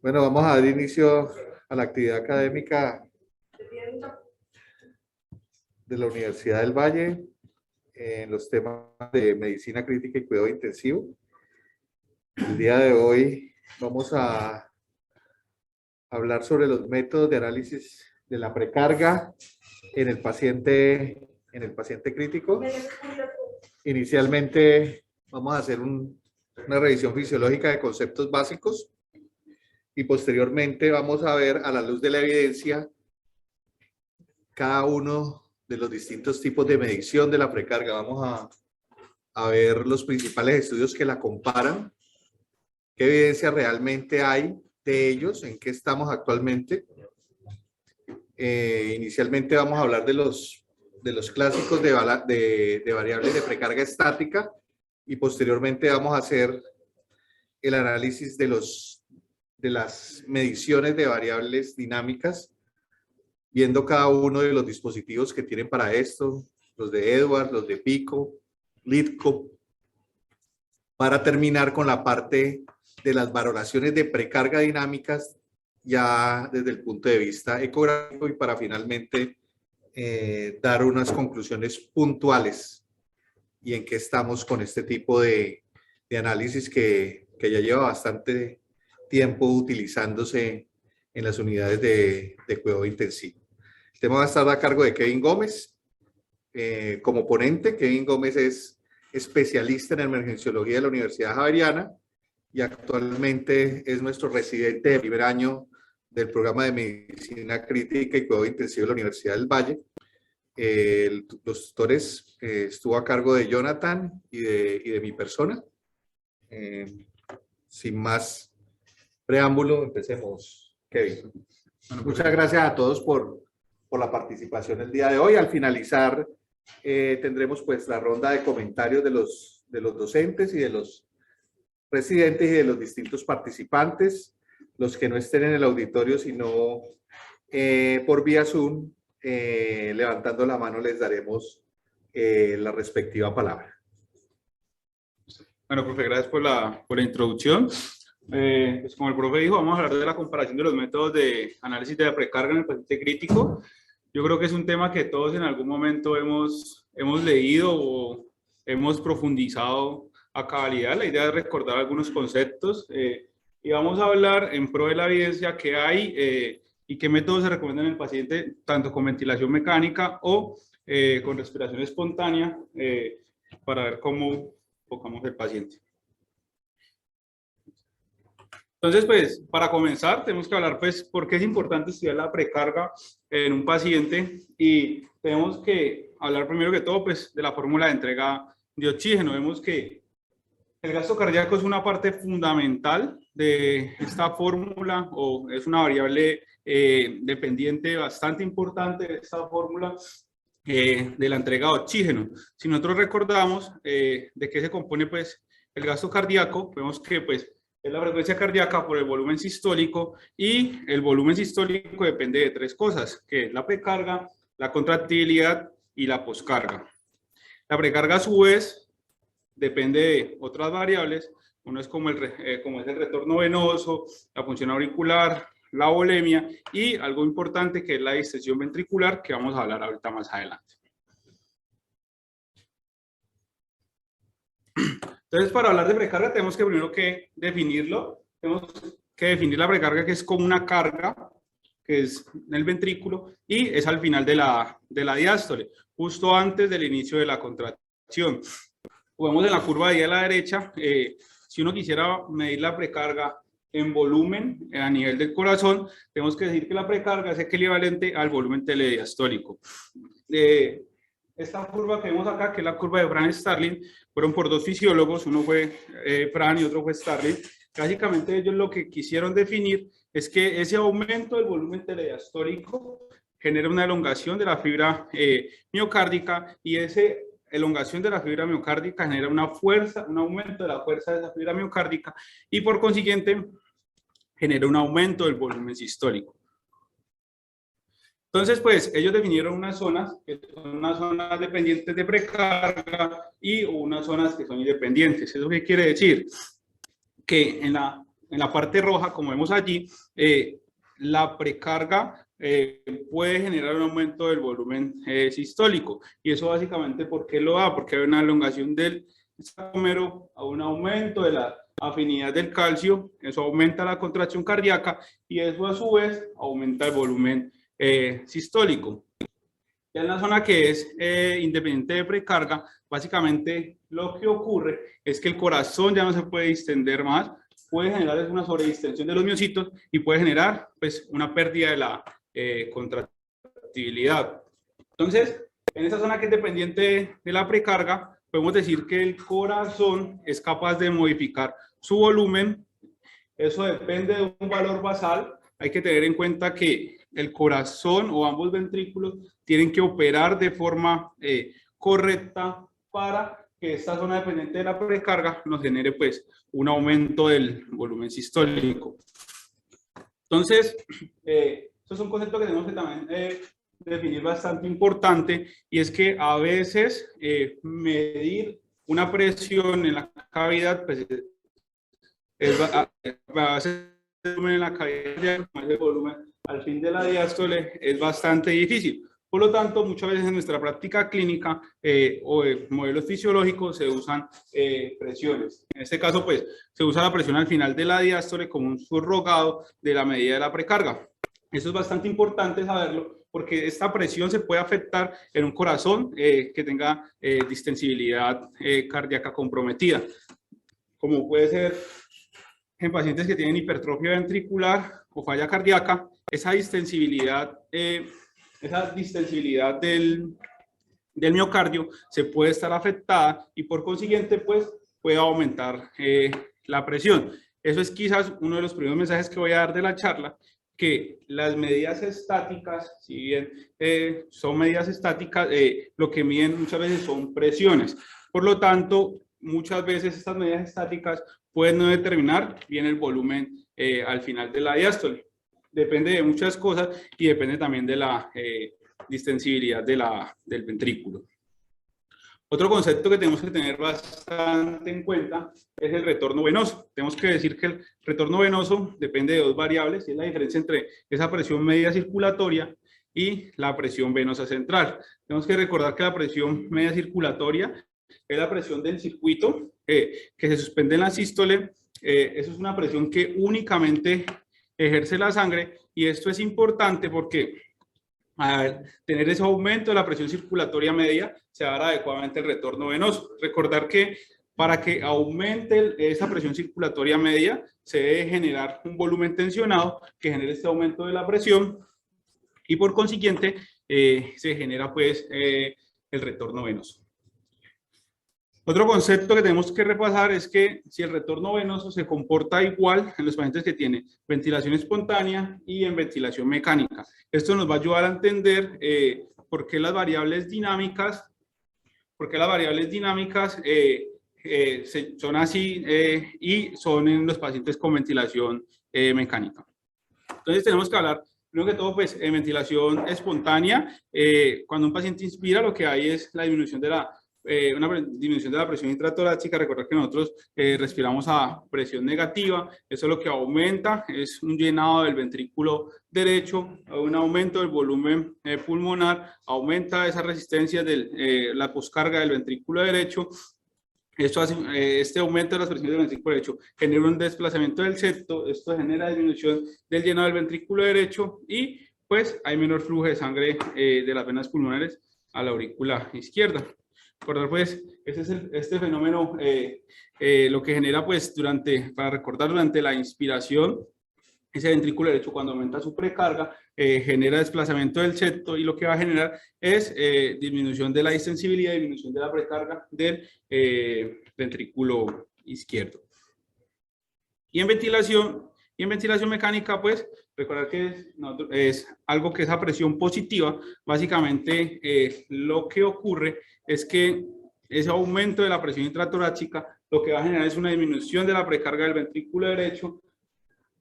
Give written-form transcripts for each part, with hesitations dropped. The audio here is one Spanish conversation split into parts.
Bueno, vamos a dar inicio a la actividad académica de la Universidad del Valle en los temas de medicina crítica y cuidado intensivo. El día de hoy vamos a hablar sobre los métodos de análisis de la precarga en el paciente crítico. Inicialmente vamos a hacer una revisión fisiológica de conceptos básicos y posteriormente vamos a ver a la luz de la evidencia cada uno de los distintos tipos de medición de la precarga. Vamos a ver los principales estudios que la comparan, qué evidencia realmente hay de ellos, en qué estamos actualmente. Inicialmente vamos a hablar de los clásicos de variables de precarga estática y posteriormente vamos a hacer el análisis de las mediciones de variables dinámicas, viendo cada uno de los dispositivos que tienen para esto, los de Edwards, los de Pico, Lidco, para terminar con la parte de las valoraciones de precarga dinámicas ya desde el punto de vista ecográfico y para finalmente dar unas conclusiones puntuales y en qué estamos con este tipo de análisis que ya lleva bastante tiempo utilizándose en las unidades de cuidado intensivo. El tema va a estar a cargo de Kevin Gómez como ponente. Kevin Gómez es especialista en emergenciología de la Universidad Javeriana y actualmente es nuestro residente de primer año del programa de medicina crítica y cuidado intensivo de la Universidad del Valle. Los tutores estuvo a cargo de Jonathan y de mi persona. Sin más preámbulo, empecemos, Kevin. Bueno, muchas gracias a todos por la participación el día de hoy. Al finalizar, tendremos pues la ronda de comentarios de los docentes y de los residentes y de los distintos participantes. Los que no estén en el auditorio, sino por vía Zoom, levantando la mano les daremos la respectiva palabra. Bueno, profe, gracias por la introducción. Pues como el profe dijo, vamos a hablar de la comparación de los métodos de análisis de la precarga en el paciente crítico. Yo creo que es un tema que todos en algún momento hemos leído o hemos profundizado a cabalidad. La idea es recordar algunos conceptos y vamos a hablar en pro de la evidencia que hay y qué métodos se recomiendan en el paciente, tanto con ventilación mecánica o con respiración espontánea, para ver cómo enfocamos el paciente. Entonces, pues, para comenzar, tenemos que hablar, pues, por qué es importante estudiar la precarga en un paciente y tenemos que hablar primero que todo, pues, de la fórmula de entrega de oxígeno. Vemos que el gasto cardíaco es una parte fundamental de esta fórmula o es una variable dependiente bastante importante de esta fórmula de la entrega de oxígeno. Si nosotros recordamos de qué se compone, pues, el gasto cardíaco, vemos que, pues, es la frecuencia cardíaca por el volumen sistólico y el volumen sistólico depende de tres cosas, que es la precarga, la contractibilidad y la poscarga. La precarga a su vez depende de otras variables, uno es como es el retorno venoso, la función auricular, la volemia y algo importante que es la distensión ventricular que vamos a hablar ahorita más adelante. Entonces, para hablar de precarga tenemos que primero que definirlo. Tenemos que definir la precarga, que es como una carga, que es en el ventrículo, y es al final de la diástole, justo antes del inicio de la contracción. Vemos en la curva de ahí a la derecha, si uno quisiera medir la precarga en volumen a nivel del corazón, tenemos que decir que la precarga es equivalente al volumen telediastólico. Esta curva que vemos acá, que es la curva de Fran Starling, fueron por dos fisiólogos, uno fue Fran y otro fue Starling. Básicamente ellos lo que quisieron definir es que ese aumento del volumen telediastólico genera una elongación de la fibra miocárdica y esa elongación de la fibra miocárdica genera una fuerza, un aumento de la fuerza de esa fibra miocárdica y por consiguiente genera un aumento del volumen sistólico. Entonces, pues, ellos definieron unas zonas que son unas zonas dependientes de precarga y unas zonas que son independientes. ¿Eso qué quiere decir? Que en en la parte roja, como vemos allí, la precarga puede generar un aumento del volumen sistólico. Y eso básicamente, ¿por qué lo da? Porque hay una elongación del sarcómero, a un aumento de la afinidad del calcio, eso aumenta la contracción cardíaca y eso a su vez aumenta el volumen sistólico. Ya en la zona que es independiente de precarga, básicamente lo que ocurre es que el corazón ya no se puede distender más, puede generar una sobredistensión de los miocitos y puede generar pues una pérdida de la contractibilidad. Entonces, en esa zona que es dependiente de la precarga, podemos decir que el corazón es capaz de modificar su volumen. Eso depende de un valor basal. Hay que tener en cuenta que el corazón o ambos ventrículos tienen que operar de forma correcta para que esta zona dependiente de la precarga nos genere pues un aumento del volumen sistólico. Entonces, esto es un concepto que tenemos que también definir bastante importante, y es que a veces medir una presión en la cavidad pues, a veces en la cavidad, el volumen al fin de la diástole es bastante difícil. Por lo tanto, muchas veces en nuestra práctica clínica o en modelos fisiológicos se usan presiones. En este caso, pues, se usa la presión al final de la diástole como un subrogado de la medida de la precarga. Eso es bastante importante saberlo, porque esta presión se puede afectar en un corazón que tenga distensibilidad cardíaca comprometida, como puede ser en pacientes que tienen hipertrofia ventricular o falla cardíaca. Esa distensibilidad del miocardio se puede estar afectada y por consiguiente pues puede aumentar la presión. Eso es quizás uno de los primeros mensajes que voy a dar de la charla, que las medidas estáticas, si bien son medidas estáticas, lo que miden muchas veces son presiones. Por lo tanto, muchas veces estas medidas estáticas pueden no determinar bien el volumen al final de la diástole. Depende de muchas cosas y depende también de la distensibilidad del ventrículo. Otro concepto que tenemos que tener bastante en cuenta es el retorno venoso. Tenemos que decir que el retorno venoso depende de dos variables, y es la diferencia entre esa presión media circulatoria y la presión venosa central. Tenemos que recordar que la presión media circulatoria es la presión del circuito que se suspende en la sístole. Eso es una presión que únicamente ejerce la sangre, y esto es importante porque al tener ese aumento de la presión circulatoria media se dará adecuadamente el retorno venoso. Recordar que para que aumente esa presión circulatoria media se debe generar un volumen tensionado que genere este aumento de la presión, y por consiguiente se genera pues el retorno venoso. Otro concepto que tenemos que repasar es que si el retorno venoso se comporta igual en los pacientes que tienen ventilación espontánea y en ventilación mecánica. Esto nos va a ayudar a entender por qué las variables dinámicas, son así y son en los pacientes con ventilación mecánica. Entonces tenemos que hablar, primero que todo, pues en ventilación espontánea, cuando un paciente inspira, lo que hay es la disminución de una disminución de la presión intratorácica. Recordar que nosotros respiramos a presión negativa. Eso lo que aumenta es un llenado del ventrículo derecho, un aumento del volumen pulmonar, aumenta esa resistencia de la poscarga del ventrículo derecho. Esto hace, este aumento de las presiones del ventrículo derecho genera un desplazamiento del septo. Esto genera disminución del llenado del ventrículo derecho y pues hay menor flujo de sangre de las venas pulmonares a la aurícula izquierda. Recordar pues, este fenómeno lo que genera pues para recordar, durante la inspiración, ese ventrículo derecho cuando aumenta su precarga genera desplazamiento del septo, y lo que va a generar es disminución de la distensibilidad, disminución de la precarga del ventrículo izquierdo. Y en ventilación mecánica, pues, recordar que es algo que es a presión positiva. Básicamente, lo que ocurre es que ese aumento de la presión intratorácica lo que va a generar es una disminución de la precarga del ventrículo derecho.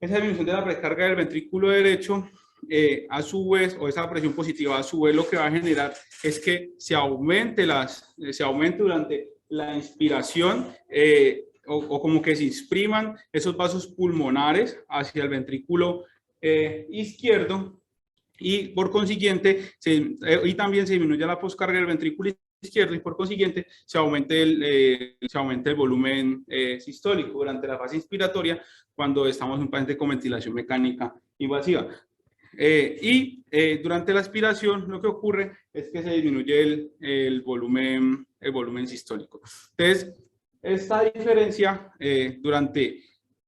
Esa disminución de la precarga del ventrículo derecho, a su vez, o esa presión positiva, a su vez, lo que va a generar es que se aumente durante la inspiración o como que se expriman esos vasos pulmonares hacia el ventrículo izquierdo, y por consiguiente, y también se disminuye la poscarga del ventrículo izquierdo, y por consiguiente se aumente el volumen sistólico durante la fase inspiratoria cuando estamos en un paciente con ventilación mecánica invasiva. Durante la aspiración lo que ocurre es que se disminuye el volumen sistólico. Entonces, esta diferencia durante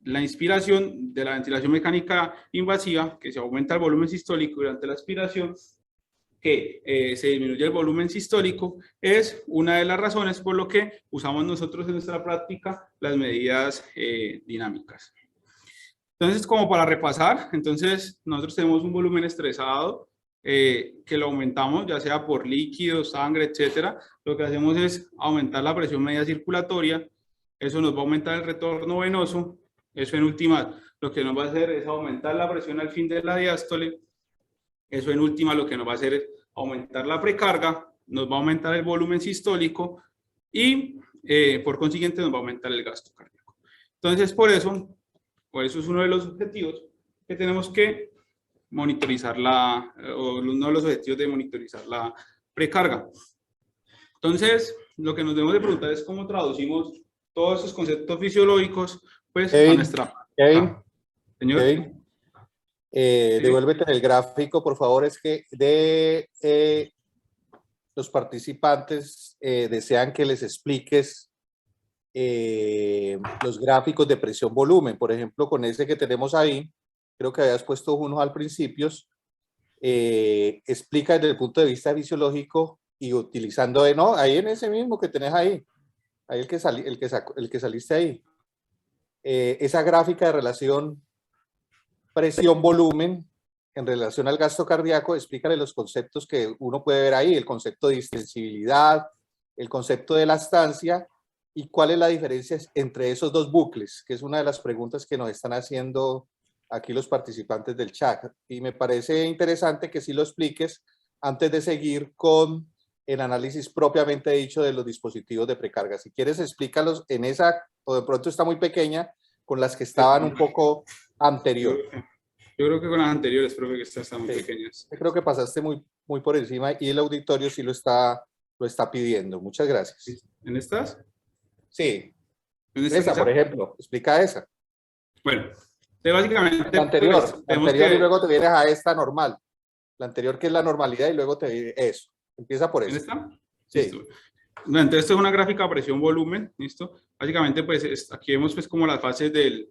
la inspiración de la ventilación mecánica invasiva, que se aumenta el volumen sistólico, durante la aspiración, que se disminuye el volumen sistólico, es una de las razones por lo que usamos nosotros en nuestra práctica las medidas dinámicas. Entonces, como para repasar, entonces nosotros tenemos un volumen estresado que lo aumentamos, ya sea por líquidos, sangre, etcétera. Lo que hacemos es aumentar la presión media circulatoria, eso nos va a aumentar el retorno venoso, eso en última lo que nos va a hacer es aumentar la presión al fin de la diástole, eso en última lo que nos va a hacer es aumentar la precarga, nos va a aumentar el volumen sistólico y por consiguiente nos va a aumentar el gasto cardíaco. Entonces, por eso es uno de los objetivos que tenemos que monitorizar o uno de los objetivos de monitorizar la precarga. Entonces, lo que nos debemos de preguntar es cómo traducimos todos esos conceptos fisiológicos, pues, a nuestra práctica. Señor. Kevin, devuélvete el gráfico, por favor. Es que los participantes desean que les expliques los gráficos de presión-volumen. Por ejemplo, con ese que tenemos ahí, creo que habías puesto uno al principio, explica desde el punto de vista fisiológico y utilizando, no, ahí en ese mismo que tenés ahí el que saliste ahí, esa gráfica de relación presión-volumen en relación al gasto cardíaco. Explícale los conceptos que uno puede ver ahí, el concepto de distensibilidad, el concepto de elastancia, y cuál es la diferencia entre esos dos bucles, que es una de las preguntas que nos están haciendo aquí los participantes del chat. Y me parece interesante que sí lo expliques antes de seguir con el análisis propiamente dicho de los dispositivos de precarga. Si quieres, explícalos en esa, o de pronto está muy pequeña, con las que estaban un poco anterior. Yo creo que con las anteriores, profe, que estas están muy pequeñas. Yo creo que pasaste muy por encima y el auditorio sí lo está pidiendo. Muchas gracias. ¿En estas? Sí. ¿En esa, por ejemplo. Explica esa. Bueno, básicamente... La anterior, pues, la anterior y luego te vienes a esta normal. La anterior, que es la normalidad, y luego te viene eso. Empieza por eso. ¿En esta? Sí. Listo. Bueno, entonces, esto es una gráfica presión-volumen, ¿listo? Básicamente, pues, aquí vemos pues como las fases del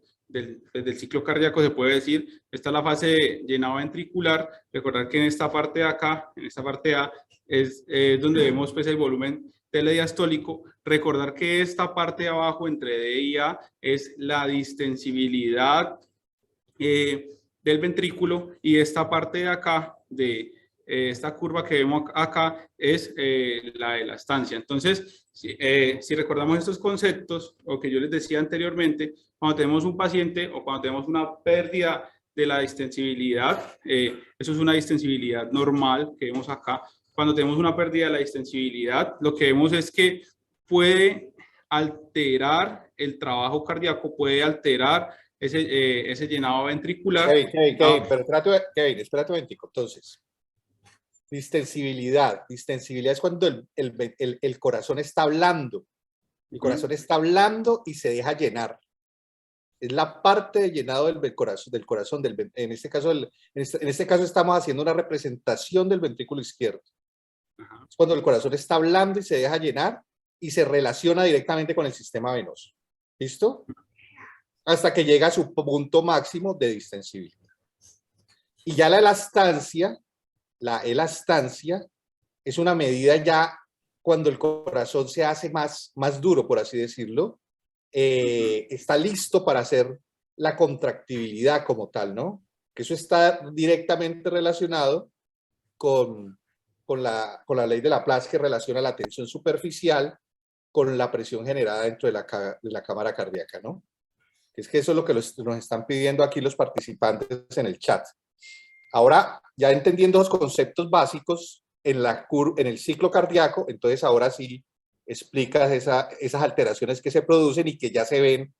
ciclo cardíaco, se puede decir. Esta es la fase de llenado ventricular. Recordar que en esta parte de acá, en esta parte A, es donde vemos pues el volumen telediastólico. Recordar que esta parte de abajo, entre D y A, es la distensibilidad del ventrículo, y esta parte de acá, de esta curva que vemos acá, es la elastancia. Entonces, si recordamos estos conceptos, o que yo les decía anteriormente, cuando tenemos un paciente o cuando tenemos una pérdida de la distensibilidad, eso es una distensibilidad normal que vemos acá. Cuando tenemos una pérdida de la distensibilidad, lo que vemos es que puede alterar el trabajo cardíaco, puede alterar ese llenado ventricular. Kevin, pero espérate un momentico. Entonces, distensibilidad es cuando el corazón está hablando. El corazón está hablando y se deja llenar. Es la parte de llenado del corazón. En este caso estamos haciendo una representación del ventrículo izquierdo. Es cuando el corazón está hablando y se deja llenar y se relaciona directamente con el sistema venoso. ¿Listo? Hasta que llega a su punto máximo de distensibilidad. Y ya la elastancia es una medida ya cuando el corazón se hace más duro, por así decirlo, está listo para hacer la contractibilidad como tal, ¿no? Que eso está directamente relacionado con la ley de Laplace, que relaciona la tensión superficial con la presión generada dentro de la cámara cardíaca, ¿no? Es que eso es lo que nos están pidiendo aquí los participantes en el chat. Ahora, ya entendiendo los conceptos básicos en el ciclo cardíaco, entonces ahora sí explicas esas alteraciones que se producen y que ya se ven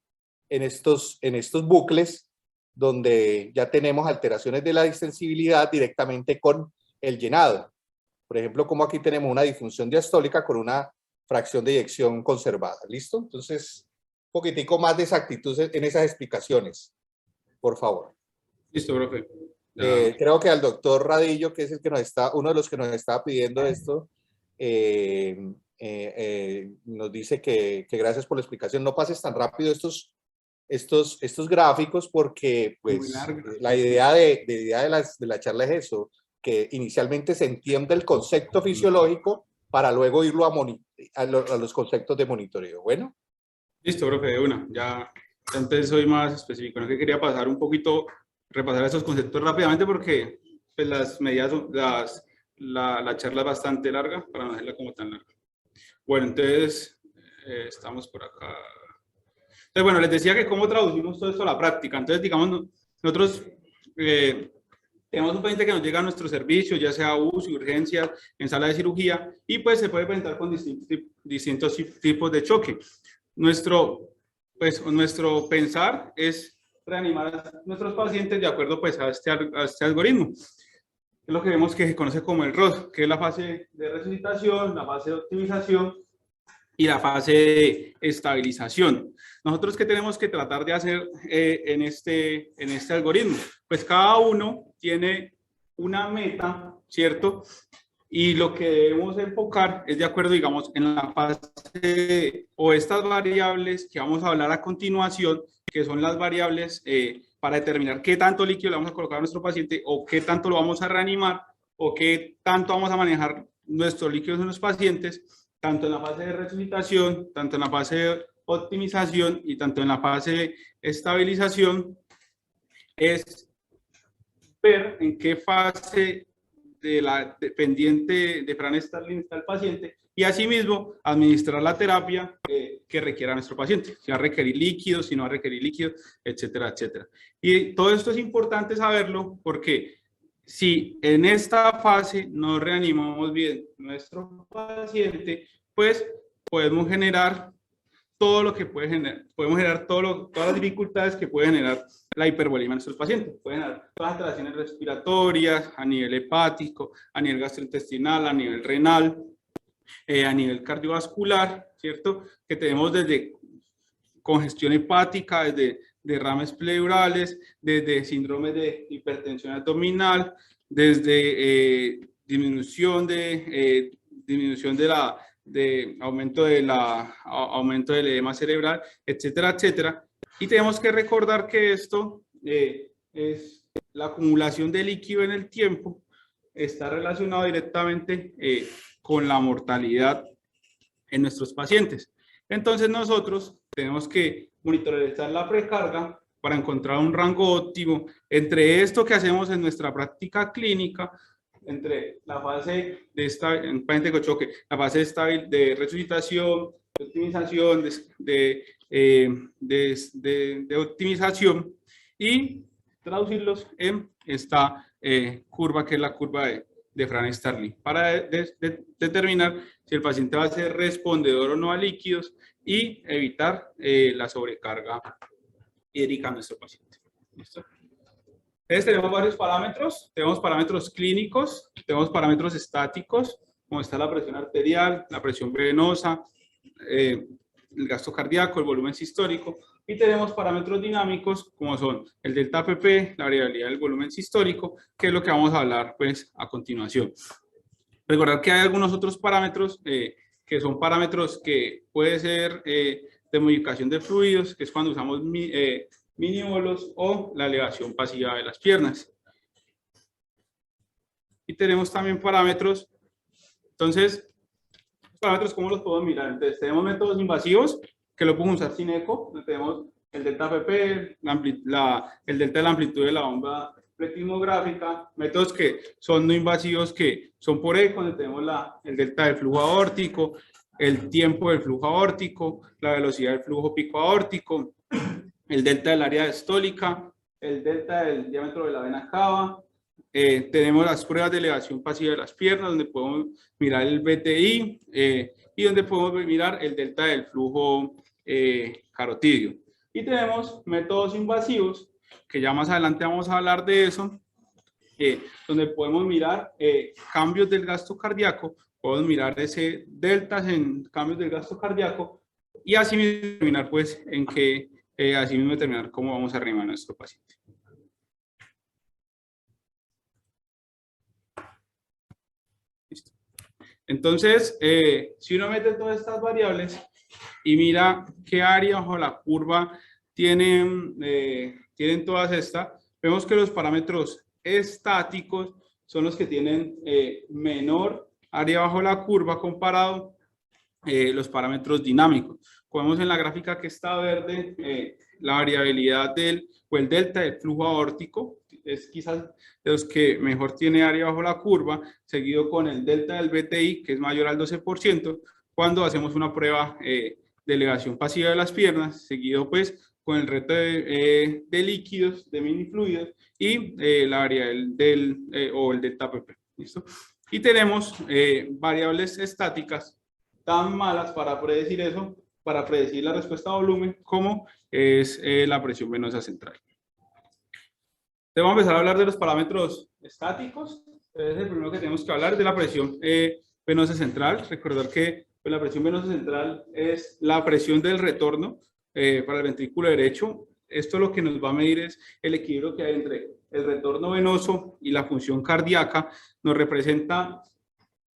en estos bucles, donde ya tenemos alteraciones de la distensibilidad directamente con el llenado. Por ejemplo, como aquí tenemos una disfunción diastólica con una fracción de eyección conservada. ¿Listo? Entonces, un poquitico más de exactitud en esas explicaciones, por favor. Listo, profe. Ya. Creo que al doctor Radillo, que es uno de los que nos estaba pidiendo esto, nos dice que gracias por la explicación. No pases tan rápido estos gráficos, porque Muy pues largo. la idea de la charla es eso, que inicialmente se entienda el concepto fisiológico para luego irlo a los conceptos de monitoreo. Bueno. Listo, profe, de una. Ya, entonces soy más específico. No, que quería pasar un poquito, repasar esos conceptos rápidamente porque pues, las medidas, la charla es bastante larga para no hacerla como tan larga. Bueno, entonces estamos por acá. Entonces, bueno, les decía que cómo traducimos todo esto a la práctica. Entonces, digamos, nosotros tenemos un paciente que nos llega a nuestro servicio, ya sea UCI, urgencias, en sala de cirugía, y pues se puede presentar con distintos tipos de choque. Nuestro pensar es reanimar a nuestros pacientes de acuerdo pues, a este algoritmo. Es lo que vemos que se conoce como el ROS, que es la fase de resucitación, la fase de optimización y la fase de estabilización. Nosotros, ¿qué tenemos que tratar de hacer en este algoritmo? Pues cada uno tiene una meta, ¿cierto? Y lo que debemos enfocar es de acuerdo, digamos, en la fase o estas variables que vamos a hablar a continuación, que son las variables para determinar qué tanto líquido le vamos a colocar a nuestro paciente o qué tanto lo vamos a reanimar o qué tanto vamos a manejar nuestros líquidos en los pacientes, tanto en la fase de resucitación, tanto en la fase de optimización y tanto en la fase de estabilización, es ver en qué fase de la dependiente de Fran Starling está el paciente y asimismo administrar la terapia que requiera nuestro paciente, si va a requerir líquidos, si no va a requerir líquidos, etcétera, etcétera. Y todo esto es importante saberlo porque si en esta fase no reanimamos bien nuestro paciente, pues podemos generar todo lo que puede generar, podemos generar todas las dificultades que puede generar la hipervolemia en nuestros pacientes. Pueden generar todas las alteraciones respiratorias, a nivel hepático, a nivel gastrointestinal, a nivel renal, a nivel cardiovascular, ¿cierto? Que tenemos desde congestión hepática, desde derrames pleurales, desde síndrome de hipertensión abdominal, desde disminución de aumento del edema cerebral, etcétera, etcétera. Y tenemos que recordar que esto es la acumulación de líquido en el tiempo, está relacionado directamente con la mortalidad en nuestros pacientes. Entonces nosotros tenemos que monitorizar la precarga para encontrar un rango óptimo entre esto que hacemos en nuestra práctica clínica, entre la fase de paciente con choque, la fase de resucitación, de optimización, de optimización y traducirlos en esta curva que es la curva de Fran Starling para determinar si el paciente va a ser respondedor o no a líquidos y evitar la sobrecarga hídrica a nuestro paciente. ¿Listo? Entonces tenemos varios parámetros, tenemos parámetros clínicos, tenemos parámetros estáticos, como está la presión arterial, la presión venosa, el gasto cardíaco, el volumen sistólico, y tenemos parámetros dinámicos como son el delta PP, la variabilidad del volumen sistólico, que es lo que vamos a hablar pues a continuación. Recordar que hay algunos otros parámetros que son parámetros que puede ser de modificación de fluidos, que es cuando usamos minibolos o la elevación pasiva de las piernas. Y tenemos también parámetros, entonces, parámetros, ¿cómo los podemos mirar? Entonces, tenemos métodos invasivos, que lo podemos usar sin eco, tenemos el delta PP, el delta de la amplitud de la bomba pletismográfica, métodos que son no invasivos, que son por eco, donde tenemos el delta del flujo aórtico, el tiempo del flujo aórtico, la velocidad del flujo pico aórtico, el delta del área diastólica, el delta del diámetro de la vena cava. Tenemos las pruebas de elevación pasiva de las piernas, donde podemos mirar el BTI, y donde podemos mirar el delta del flujo carotídeo. Y tenemos métodos invasivos, que ya más adelante vamos a hablar de eso, donde podemos mirar cambios del gasto cardíaco, podemos mirar ese deltas en cambios del gasto cardíaco y así mismo determinar pues en qué, así mismo determinar cómo vamos a reanimar a nuestro paciente. Listo. Entonces, si uno mete todas estas variables y mira qué área bajo la curva tienen todas estas, vemos que los parámetros estáticos son los que tienen menor área bajo la curva comparado los parámetros dinámicos. Como vemos en la gráfica que está verde, la variabilidad o el delta del flujo aórtico es quizás de los que mejor tiene área bajo la curva, seguido con el delta del BTI, que es mayor al 12%, cuando hacemos una prueba de elevación pasiva de las piernas, seguido pues con el reto de líquidos, de minifluidos y la variable o el delta PP. ¿Listo? Y tenemos variables estáticas tan malas para predecir eso, para predecir la respuesta a volumen, como es la presión venosa central. Entonces vamos a empezar a hablar de los parámetros estáticos. Entonces el primero que tenemos que hablar es de la presión venosa central. Recordar que pues, la presión venosa central es la presión del retorno para el ventrículo derecho. Esto lo que nos va a medir es el equilibrio que hay entre el retorno venoso y la función cardíaca. Nos representa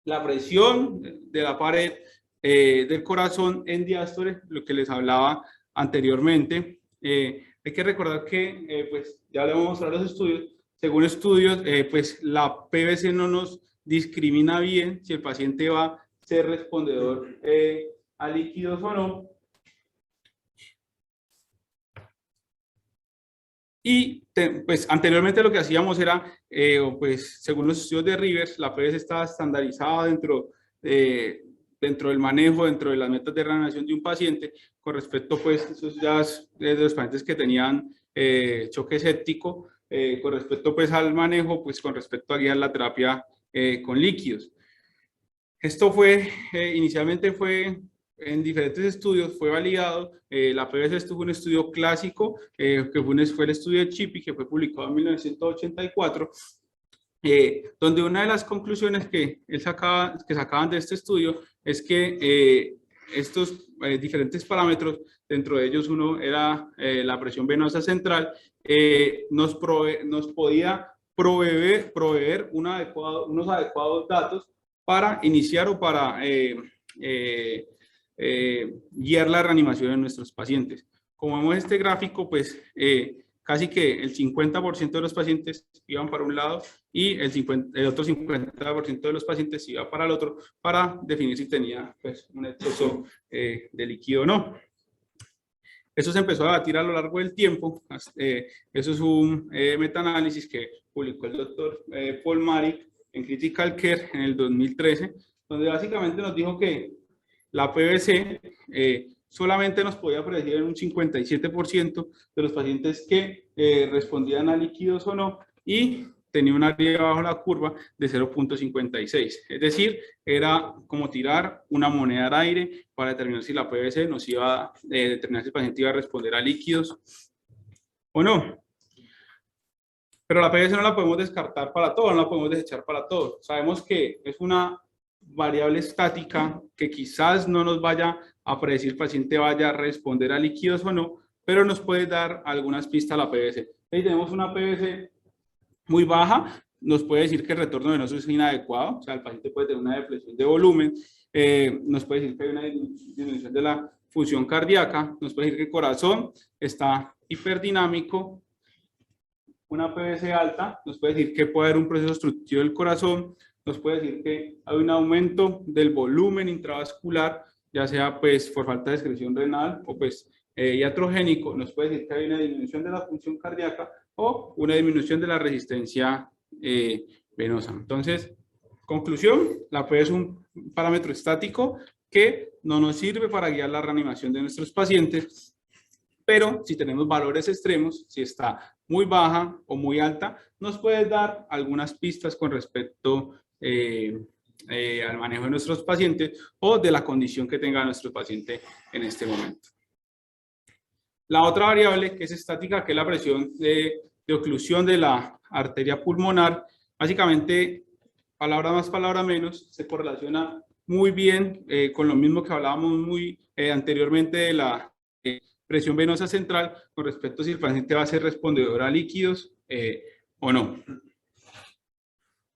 la presión de la pared del corazón en diástole, lo que les hablaba anteriormente. Hay que recordar que, pues ya le vamos a mostrar los estudios. Según estudios, pues la PVC no nos discrimina bien si el paciente va a ser respondedor a líquidos o no. Y pues anteriormente lo que hacíamos era, pues según los estudios de Rivers, la PVC estaba estandarizada dentro del manejo, dentro de las metas de reanimación de un paciente, con respecto pues, esos ya de los pacientes que tenían choque séptico, con respecto pues al manejo, pues con respecto a guiar la terapia con líquidos. Esto fue, inicialmente fue en diferentes estudios, fue validado. La PVC estuvo en un estudio clásico, que fue el estudio de Chippy, que fue publicado en 1984, donde una de las conclusiones que sacaban de este estudio es que estos diferentes parámetros, dentro de ellos uno era la presión venosa central, nos podía proveer unos adecuados datos para iniciar o para guiar la reanimación de nuestros pacientes. Como vemos este gráfico, pues casi que el 50% de los pacientes iban para un lado y el otro 50% de los pacientes iba para el otro, para definir si tenía pues, un exceso de líquido o no. Eso se empezó a debatir a lo largo del tiempo. Eso es un metaanálisis que publicó el doctor Paul Marik en Critical Care en el 2013, donde básicamente nos dijo que la PVC solamente nos podía predecir en un 57% de los pacientes que respondían a líquidos o no, y tenía una área bajo la curva de 0.56. Es decir, era como tirar una moneda al aire para determinar si la PVC nos iba a determinar si el paciente iba a responder a líquidos o no. Pero la PVC no la podemos descartar para todo, no la podemos desechar para todo. Sabemos que es una variable estática que quizás no nos vaya a predecir el paciente vaya a responder a líquidos o no, pero nos puede dar algunas pistas a la PVC. Ahí tenemos una PVC muy baja, nos puede decir que el retorno venoso es inadecuado, o sea, el paciente puede tener una deflexión de volumen, nos puede decir que hay una disminución de la función cardíaca, nos puede decir que el corazón está hiperdinámico. Una PVC alta nos puede decir que puede haber un proceso obstructivo del corazón, nos puede decir que hay un aumento del volumen intravascular, ya sea pues por falta de excreción renal o pues iatrogénico, nos puede decir que hay una disminución de la función cardíaca o una disminución de la resistencia venosa. Entonces, conclusión, la PVC es un parámetro estático que no nos sirve para guiar la reanimación de nuestros pacientes, pero si tenemos valores extremos, si está muy baja o muy alta, nos puede dar algunas pistas con respecto al manejo de nuestros pacientes o de la condición que tenga nuestro paciente en este momento. La otra variable que es estática, que es la presión de oclusión de la arteria pulmonar, básicamente, palabra más, palabra menos, se correlaciona muy bien con lo mismo que hablábamos anteriormente de la presión venosa central con respecto a si el paciente va a ser respondedor a líquidos o no.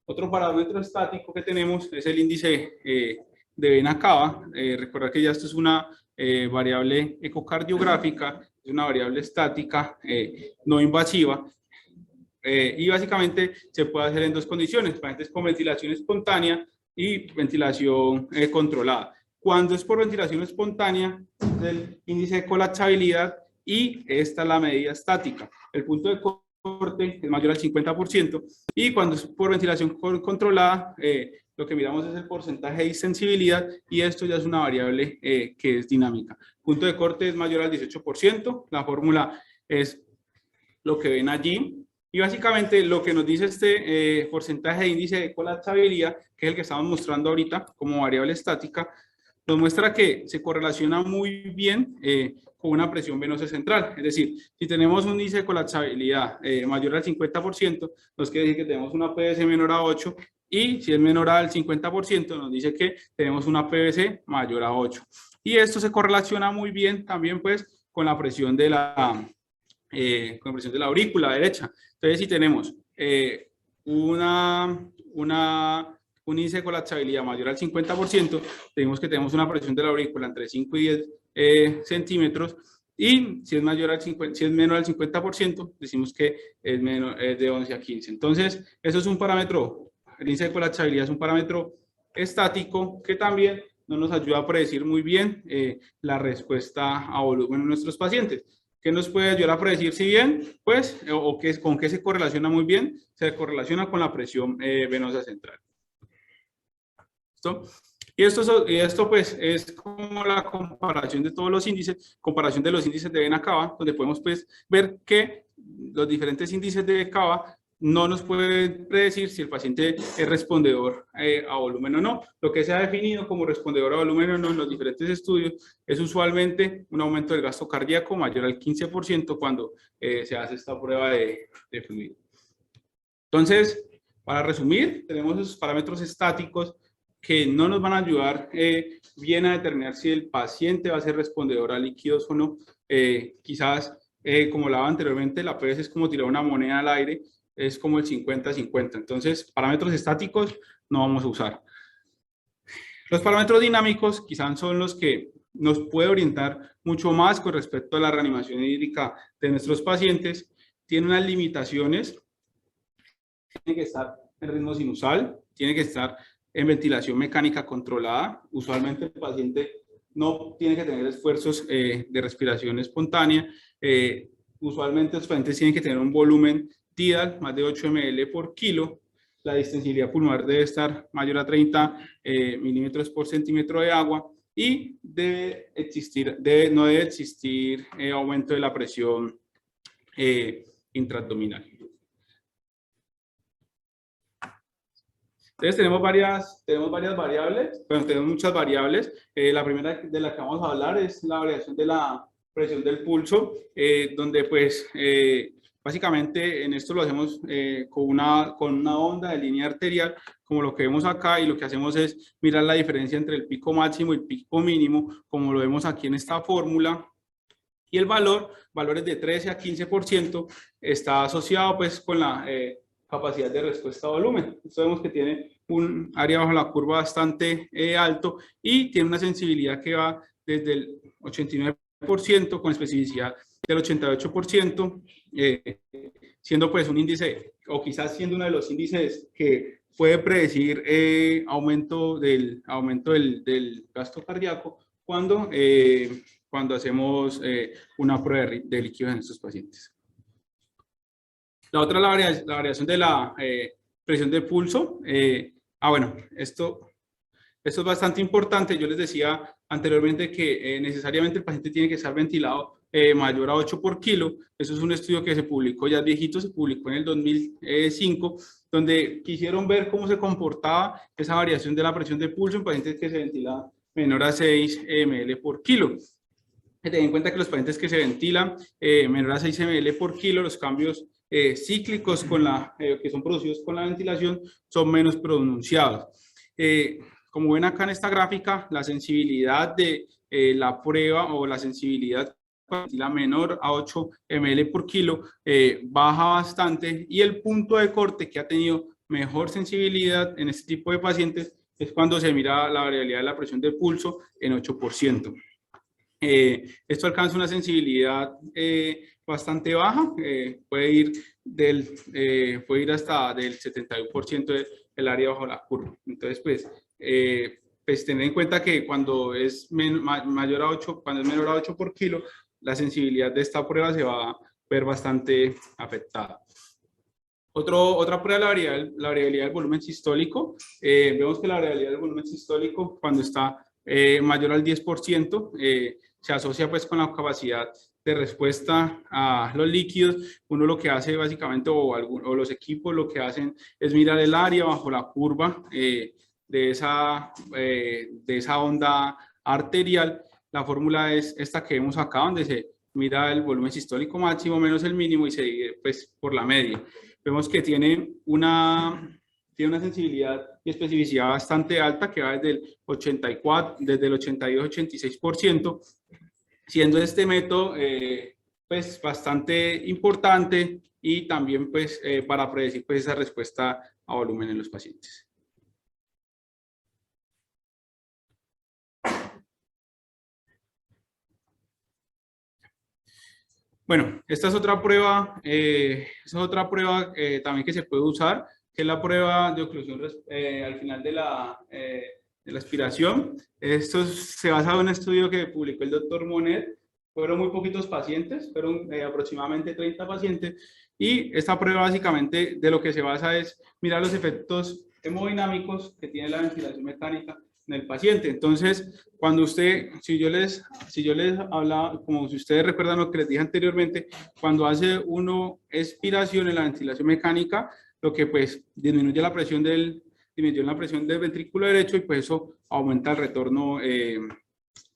Otro parámetro estático que tenemos es el índice de vena cava. Recordar que ya esto es una variable ecocardiográfica, es una variable estática no invasiva. Y básicamente se puede hacer en dos condiciones, pacientes con ventilación espontánea y ventilación controlada. Cuando es por ventilación espontánea, el índice de colapsabilidad y esta es la medida estática. El punto de corte es mayor al 50% y cuando es por ventilación controlada, lo que miramos es el porcentaje de distensibilidad y esto ya es una variable que es dinámica. Punto de corte es mayor al 18%, la fórmula es lo que ven allí. Y básicamente lo que nos dice este porcentaje de índice de colapsabilidad, que es el que estamos mostrando ahorita como variable estática, nos muestra que se correlaciona muy bien con una presión venosa central. Es decir, si tenemos un índice de colapsabilidad mayor al 50%, nos quiere decir que tenemos una PVC menor a 8, y si es menor al 50%, nos dice que tenemos una PVC mayor a 8. Y esto se correlaciona muy bien también pues con la presión de la aurícula derecha. Entonces, si tenemos un índice de colapsabilidad mayor al 50%, tenemos una presión de la aurícula entre 5 y 10 centímetros, y si es menor al 50%, decimos que es de 11 a 15. Entonces, eso es un parámetro, el índice de colapsabilidad es un parámetro estático que también no nos ayuda a predecir muy bien la respuesta a volumen en nuestros pacientes. ¿Qué nos puede ayudar a predecir si bien? Pues, ¿con qué se correlaciona muy bien? Se correlaciona con la presión venosa central. ¿Listo? Y esto pues es como la comparación de todos los índices, comparación de los índices de vena cava, donde podemos pues ver que los diferentes índices de cava no nos pueden predecir si el paciente es respondedor a volumen o no. Lo que se ha definido como respondedor a volumen o no en los diferentes estudios es usualmente un aumento del gasto cardíaco mayor al 15% cuando se hace esta prueba de fluido. Entonces, para resumir, tenemos esos parámetros estáticos que no nos van a ayudar bien a determinar si el paciente va a ser respondedor a líquidos o no. Quizás, como hablaba anteriormente, la PVC es como tirar una moneda al aire, es como el 50-50. Entonces, parámetros estáticos no vamos a usar. Los parámetros dinámicos quizás son los que nos puede orientar mucho más con respecto a la reanimación hídrica de nuestros pacientes. Tiene unas limitaciones. Tiene que estar en ritmo sinusal, tiene que estar en ventilación mecánica controlada. Usualmente el paciente no tiene que tener esfuerzos de respiración espontánea. Usualmente los pacientes tienen que tener un volumen tidal más de 8 ml por kilo. La distensibilidad pulmonar debe estar mayor a 30 milímetros por centímetro de agua y no debe existir aumento de la presión intraabdominal. Entonces tenemos varias variables, bueno, tenemos muchas variables. La primera de la que vamos a hablar es la variación de la presión del pulso, donde pues básicamente en esto lo hacemos con una onda de línea arterial, como lo que vemos acá, y lo que hacemos es mirar la diferencia entre el pico máximo y el pico mínimo, como lo vemos aquí en esta fórmula. Y el valores de 13 a 15%, está asociado pues con la capacidad de respuesta a volumen. Esto vemos que tiene un área bajo la curva bastante alto y tiene una sensibilidad que va desde el 89% con especificidad del 88%, siendo pues un índice, o quizás siendo uno de los índices que puede predecir aumento del gasto cardíaco cuando hacemos una prueba de líquidos en estos pacientes. La otra es la variación de la presión de pulso. Bueno, esto es bastante importante. Yo les decía anteriormente que necesariamente el paciente tiene que estar ventilado mayor a 8 por kilo. Eso es un estudio que se publicó, ya viejito, se publicó en el 2005, donde quisieron ver cómo se comportaba esa variación de la presión de pulso en pacientes que se ventilaban menor a 6 ml por kilo. Ten en cuenta que los pacientes que se ventilan menor a 6 ml por kilo, los cambios cíclicos que son producidos con la ventilación son menos pronunciados. Como ven acá en esta gráfica, la sensibilidad de la prueba o la sensibilidad la menor a 8 ml por kilo baja bastante, y el punto de corte que ha tenido mejor sensibilidad en este tipo de pacientes es cuando se mira la variabilidad de la presión de pulso en 8%. Esto alcanza una sensibilidad bastante baja, puede ir hasta del 71% del área bajo la curva. Entonces, pues tener en cuenta que cuando es mayor a 8, cuando es menor a 8 por kilo, la sensibilidad de esta prueba se va a ver bastante afectada. Otra prueba es la variabilidad del volumen sistólico. Vemos que la variabilidad del volumen sistólico, cuando está mayor al 10%, se asocia pues con la capacidad de respuesta a los líquidos. Uno lo que hace básicamente, o los equipos lo que hacen es mirar el área bajo la curva de esa onda arterial. La fórmula es esta que vemos acá, donde se mira el volumen sistólico máximo menos el mínimo y se divide pues por la media. Vemos que tiene una sensibilidad y especificidad bastante alta, que va desde el 82-86%, siendo este método pues bastante importante y también pues para predecir pues esa respuesta a volumen en los pacientes. Bueno, esta es otra prueba, también que se puede usar, que es la prueba de oclusión al final de la aspiración. Esto se basa en un estudio que publicó el doctor Monet. Fueron muy poquitos pacientes, fueron aproximadamente 30 pacientes, y esta prueba básicamente de lo que se basa es mirar los efectos hemodinámicos que tiene la ventilación mecánica en el paciente. Entonces, cuando si yo les hablaba, como si ustedes recuerdan lo que les dije anteriormente, cuando hace uno expiración en la ventilación mecánica, lo que pues disminuye la presión del ventrículo derecho, y pues eso aumenta el retorno,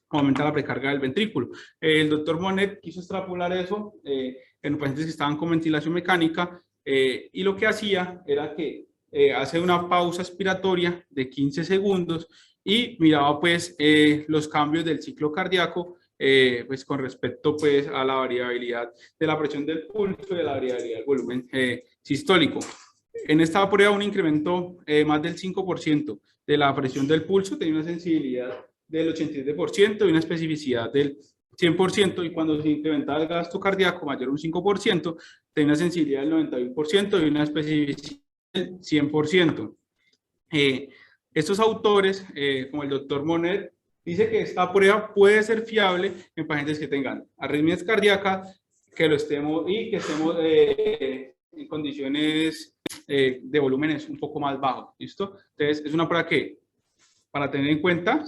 aumenta la precarga del ventrículo. El doctor Monet quiso extrapolar eso en los pacientes que estaban con ventilación mecánica, y lo que hacía era que hace una pausa expiratoria de 15 segundos y miraba pues los cambios del ciclo cardíaco pues con respecto pues a la variabilidad de la presión del pulso y de la variabilidad del volumen sistólico. En esta prueba un incremento más del 5% de la presión del pulso tenía una sensibilidad del 87% y una especificidad del 100%, y cuando se incrementaba el gasto cardíaco mayor a un 5%, tenía una sensibilidad del 91% y una especificidad del 100%. Estos autores, como el doctor Monet, dice que esta prueba puede ser fiable en pacientes que tengan arritmias cardíacas, que estemos en condiciones de volúmenes un poco más bajos. ¿Listo? Entonces, es una prueba que, para tener en cuenta,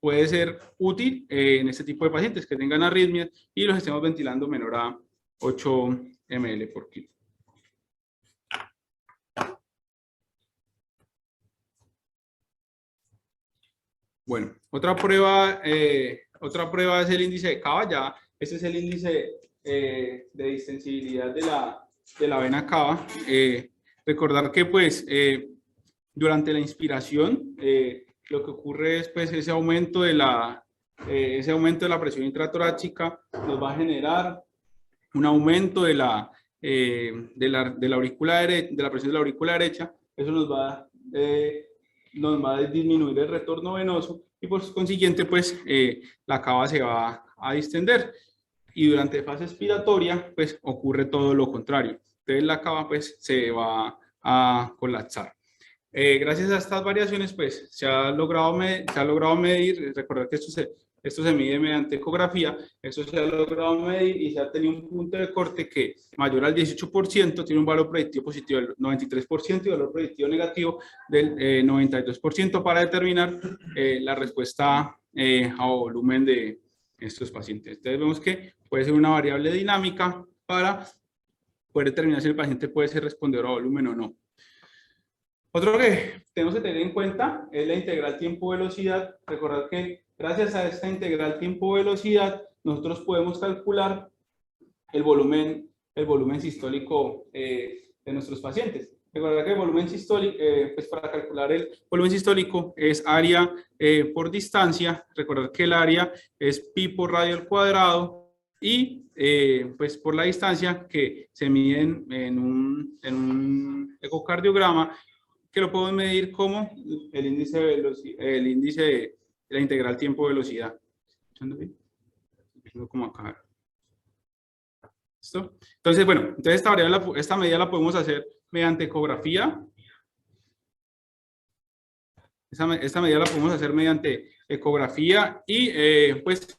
puede ser útil en este tipo de pacientes que tengan arritmias y los estemos ventilando menor a 8 ml por kilo. Bueno, otra prueba es el índice de cava. Ya este es el índice de distensibilidad de la vena cava. Recordar que pues durante la inspiración lo que ocurre es pues ese aumento de la presión intratorácica nos va a generar un aumento de la presión de la aurícula derecha. Eso nos va a disminuir el retorno venoso y por consiguiente pues la cava se va a distender, y durante fase expiratoria pues ocurre todo lo contrario. Entonces la cava pues se va a colapsar. Gracias a estas variaciones pues se ha logrado medir, recordar que esto se mide mediante ecografía. Eso se ha logrado medir y se ha tenido un punto de corte que mayor al 18%, tiene un valor predictivo positivo del 93% y valor predictivo negativo del 92% para determinar la respuesta a volumen estos pacientes. Entonces vemos que puede ser una variable dinámica para poder determinar si el paciente puede ser respondedor a volumen o no. Otro que tenemos que tener en cuenta es la integral tiempo-velocidad. Recordar que gracias a esta integral tiempo-velocidad nosotros podemos calcular el volumen sistólico de nuestros pacientes. Recordar que el volumen sistólico, pues para calcular el volumen sistólico es área por distancia. Recordar que el área es pi por radio al cuadrado y pues por la distancia que se mide en un ecocardiograma, que lo podemos medir como el índice de la integral tiempo-velocidad. Como acá. ¿Listo? Entonces, bueno, entonces esta medida la podemos hacer mediante ecografía. Esta medida la podemos hacer mediante ecografía y pues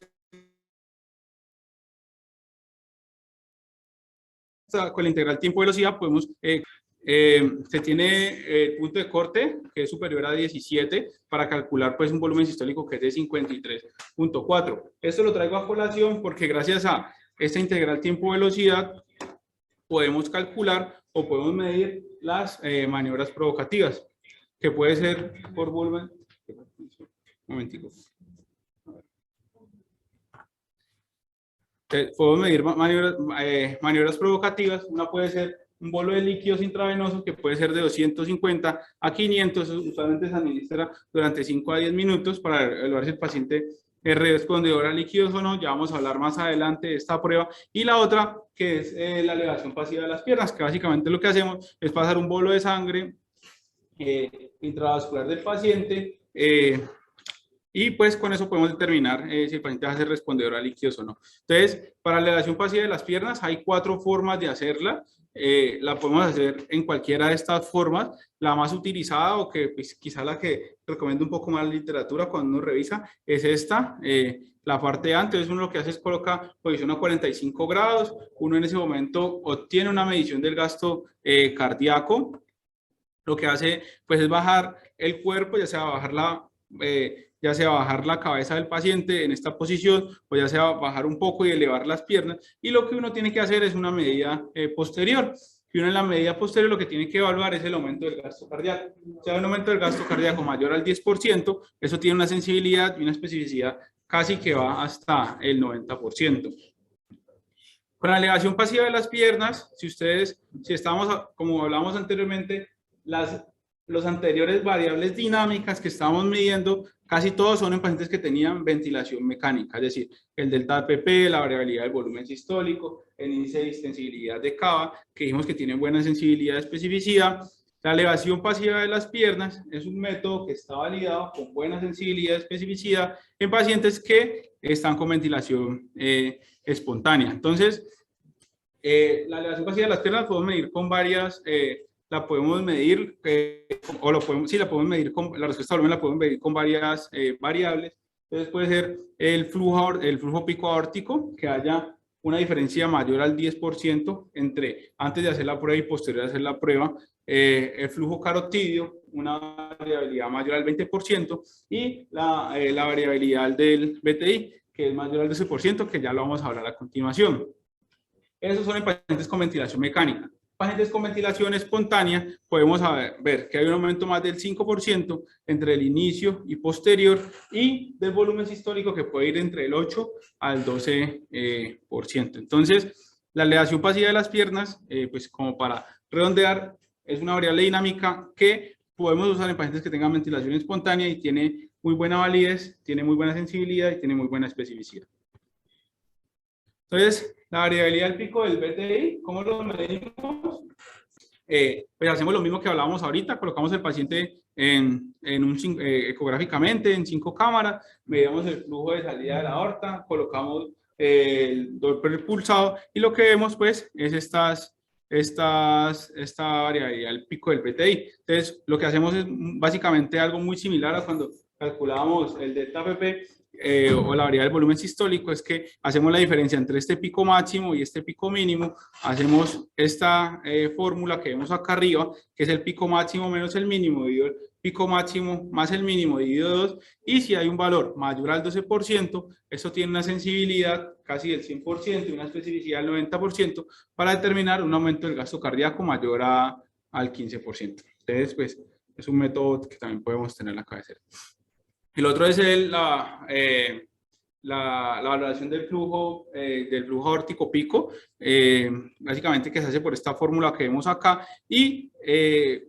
con la integral tiempo-velocidad podemos, se tiene el punto de corte que es superior a 17 para calcular pues un volumen sistólico que es de 53.4. Esto lo traigo a colación porque gracias a esta integral tiempo-velocidad podemos calcular o podemos medir las maniobras provocativas, que puede ser por volumen. Un momentico. Podemos medir maniobras provocativas. Una puede ser un bolo de líquidos intravenoso que puede ser de 250 a 500. Usualmente se administra durante 5 a 10 minutos para evaluar si el paciente es respondedor a líquidos o no. Ya vamos a hablar más adelante de esta prueba. Y la otra, que es la elevación pasiva de las piernas, que básicamente lo que hacemos es pasar un bolo de sangre intravascular del paciente y pues con eso podemos determinar si el paciente va a ser respondedor a líquidos o no. Entonces, para la elevación pasiva de las piernas hay 4 formas de hacerla. La podemos hacer en cualquiera de estas formas. La más utilizada o que pues, quizá la que recomiendo un poco más la literatura cuando uno revisa es esta, la parte A. Entonces uno lo que hace es coloca posición a 45 grados, uno en ese momento obtiene una medición del gasto cardíaco. Lo que hace pues es bajar el cuerpo, ya sea bajar la cabeza del paciente en esta posición, o ya sea bajar un poco y elevar las piernas. Y lo que uno tiene que hacer es una medida posterior. Y uno en la medida posterior lo que tiene que evaluar es el aumento del gasto cardíaco. O sea, un aumento del gasto cardíaco mayor al 10%, eso tiene una sensibilidad y una especificidad casi que va hasta el 90%. Con la elevación pasiva de las piernas, si estamos, como hablamos anteriormente, los anteriores variables dinámicas que estábamos midiendo, casi todos son en pacientes que tenían ventilación mecánica, es decir, el delta APP, la variabilidad del volumen sistólico, el índice de distensibilidad de Cava, que dijimos que tiene buena sensibilidad y especificidad. La elevación pasiva de las piernas es un método que está validado con buena sensibilidad y especificidad en pacientes que están con ventilación espontánea. Entonces, la elevación pasiva de las piernas la podemos medir con varias... la podemos medir, la respuesta al volumen la podemos medir con varias variables. Entonces puede ser el flujo pico aórtico, que haya una diferencia mayor al 10% entre antes de hacer la prueba y posterior a hacer la prueba. El flujo carotidio, una variabilidad mayor al 20%, y la variabilidad del BTI, que es mayor al 12%, que ya lo vamos a hablar a continuación. Esos son en pacientes con ventilación mecánica. Pacientes con ventilación espontánea, podemos ver que hay un aumento más del 5% entre el inicio y posterior, y del volumen sistólico que puede ir entre el 8 al 12%. Entonces, la elevación pasiva de las piernas, pues como para redondear, es una variable dinámica que podemos usar en pacientes que tengan ventilación espontánea y tiene muy buena validez, tiene muy buena sensibilidad y tiene muy buena especificidad. Entonces, la variabilidad del pico del BTI, ¿cómo lo medimos? Pues hacemos lo mismo que hablábamos ahorita, colocamos el paciente ecográficamente en 5 cámaras, medimos el flujo de salida de la aorta, colocamos el Doppler pulsado y lo que vemos pues es esta variabilidad del pico del BTI. Entonces, lo que hacemos es básicamente algo muy similar a cuando calculábamos el delta APP, o la variable del volumen sistólico es que hacemos la diferencia entre este pico máximo y este pico mínimo, hacemos esta fórmula que vemos acá arriba, que es el pico máximo menos el mínimo dividido el pico máximo más el mínimo dividido 2, y si hay un valor mayor al 12%, esto tiene una sensibilidad casi del 100% y una especificidad del 90% para determinar un aumento del gasto cardíaco mayor al 15%. Entonces, pues, es un método que también podemos tener en la cabecera. El otro es la valoración del flujo aórtico pico, básicamente que se hace por esta fórmula que vemos acá, y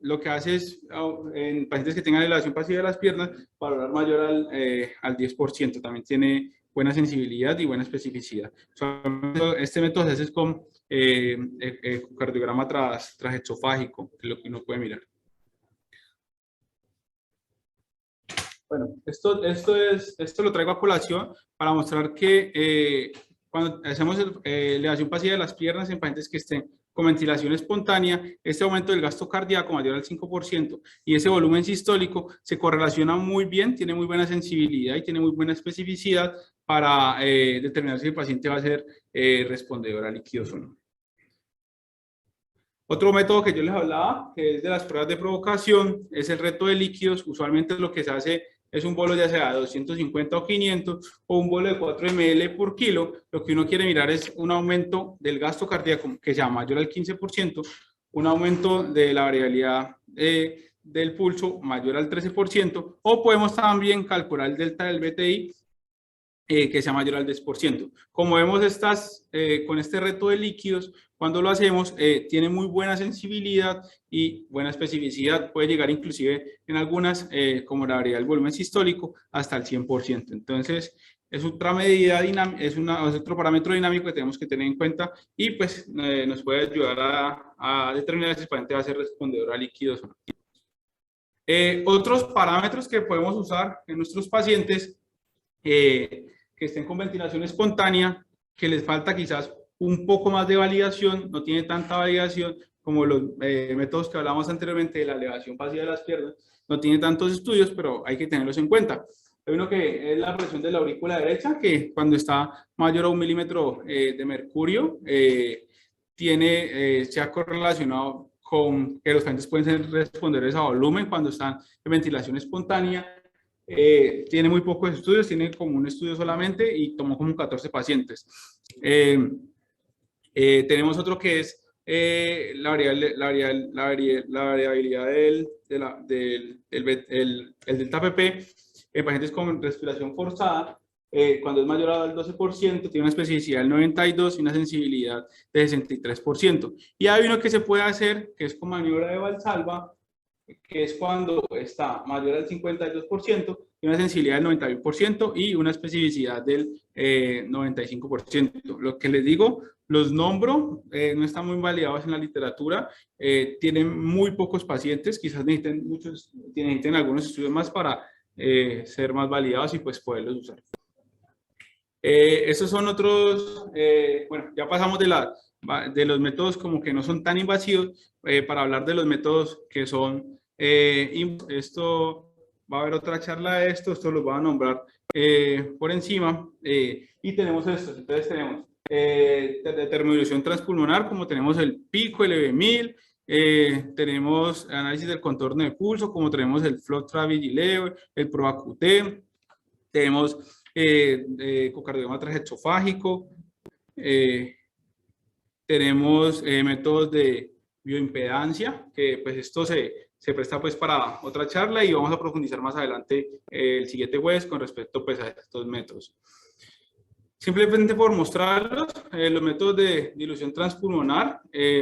lo que hace es, en pacientes que tengan elevación pasiva de las piernas, valorar mayor al 10%. También tiene buena sensibilidad y buena especificidad. Este método se hace con ecocardiograma transesofágico, que es lo que uno puede mirar. Bueno, esto lo traigo a colación para mostrar que cuando hacemos elevación pasiva de las piernas en pacientes que estén con ventilación espontánea, este aumento del gasto cardíaco mayor al 5% y ese volumen sistólico se correlaciona muy bien, tiene muy buena sensibilidad y tiene muy buena especificidad para determinar si el paciente va a ser respondedor a líquidos o no. Otro método que yo les hablaba, que es de las pruebas de provocación, es el reto de líquidos. Usualmente lo que se hace es un bolo ya sea 250 o 500 o un bolo de 4 ml por kilo. Lo que uno quiere mirar es un aumento del gasto cardíaco que sea mayor al 15%, un aumento de la variabilidad del pulso mayor al 13%, o podemos también calcular el delta del BTI que sea mayor al 10%. Como vemos con este reto de líquidos, cuando lo hacemos, tiene muy buena sensibilidad y buena especificidad. Puede llegar inclusive en algunas, como la variabilidad del volumen sistólico, hasta el 100%. Entonces, es otra medida dinámica, es otro parámetro dinámico que tenemos que tener en cuenta y pues nos puede ayudar a determinar si el paciente va a ser respondedor a líquidos o no. Otros parámetros que podemos usar en nuestros pacientes que estén con ventilación espontánea, que les falta quizás un poco más de validación, no tiene tanta validación como los métodos que hablamos anteriormente de la elevación pasiva de las piernas, no tiene tantos estudios, pero hay que tenerlos en cuenta. Hay uno que es la presión de la aurícula derecha, que cuando está mayor a 1 milímetro de mercurio, se ha correlacionado con que los pacientes pueden ser respondedores a volumen cuando están en ventilación espontánea. Tiene muy pocos estudios, tiene como un estudio solamente y tomó como 14 pacientes. Tenemos otro que es la variabilidad del delta PP en pacientes con respiración forzada. Cuando es mayor al 12%, tiene una especificidad del 92% y una sensibilidad de 63%. Y hay uno que se puede hacer, que es con maniobra de Valsalva, que es cuando está mayor al 52%, y una sensibilidad del 91% y una especificidad del 95%. Lo que les digo, los nombro, no están muy validados en la literatura, tienen muy pocos pacientes, quizás necesiten algunos estudios más para ser más validados y pues poderlos usar. Estos son otros, bueno, ya pasamos de los métodos como que no son tan invasivos para hablar de los métodos que son, esto va a haber otra charla de esto los voy a nombrar por encima, y tenemos estos. Entonces tenemos de termodilución transpulmonar, como tenemos el pico, el EB1000, tenemos análisis del contorno de pulso, como tenemos el FlowTravel, el ProAQT, tenemos ecocardiograma transesofágico, tenemos métodos de bioimpedancia, que pues esto se presta pues para otra charla y vamos a profundizar más adelante el siguiente jueves con respecto pues a estos métodos. Simplemente por mostrarlos, los métodos de dilución transpulmonar,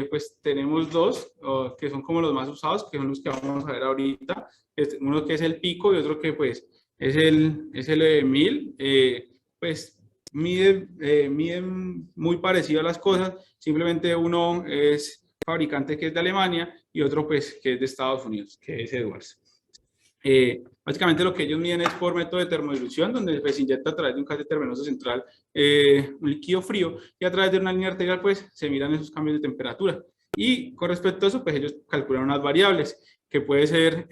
pues tenemos dos que son como los más usados, que son los que vamos a ver ahorita. Uno que es el pico y otro que pues es el EB1000, pues miden muy parecido a las cosas, simplemente uno es fabricante que es de Alemania y otro pues que es de Estados Unidos, que es Edwards. Básicamente lo que ellos miden es por método de termodilución, donde pues, se inyecta a través de un catéter venoso central un líquido frío y a través de una línea arterial pues se miran esos cambios de temperatura. Y con respecto a eso pues ellos calculan unas variables que puede ser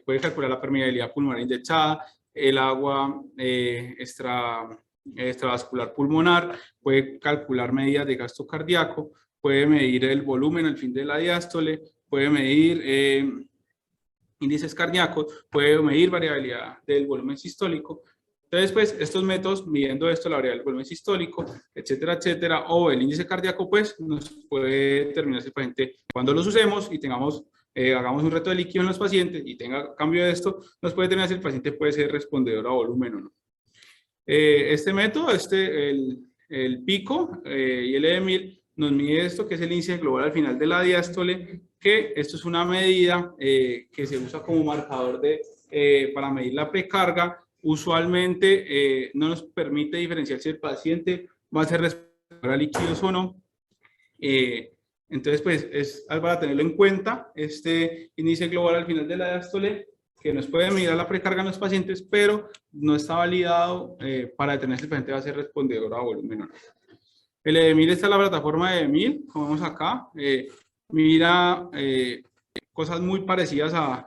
puede calcular la permeabilidad pulmonar inyectada, el agua extravascular pulmonar, puede calcular medidas de gasto cardíaco, puede medir el volumen al fin de la diástole, puede medir índices cardíacos, puede medir variabilidad del volumen sistólico. Entonces, pues, estos métodos, midiendo esto, la variabilidad del volumen sistólico, etcétera, etcétera, o el índice cardíaco, pues, nos puede determinar si el paciente, cuando los usemos y tengamos, hagamos un reto de líquido en los pacientes y tenga cambio de esto, nos puede determinar si el paciente puede ser respondedor a volumen o no. Este método, el PICO y el EMIL, nos mide esto, que es el índice global al final de la diástole, que esto es una medida que se usa como marcador para medir la precarga. Usualmente no nos permite diferenciar si el paciente va a ser respondedor a líquidos o no. Entonces, pues, es para tenerlo en cuenta, este índice global al final de la diástole, que nos puede medir la precarga en los pacientes, pero no está validado para determinar si el paciente va a ser respondedor a volumen o no. El EMIL está en la plataforma de EMIL, como vemos acá, mira cosas muy parecidas al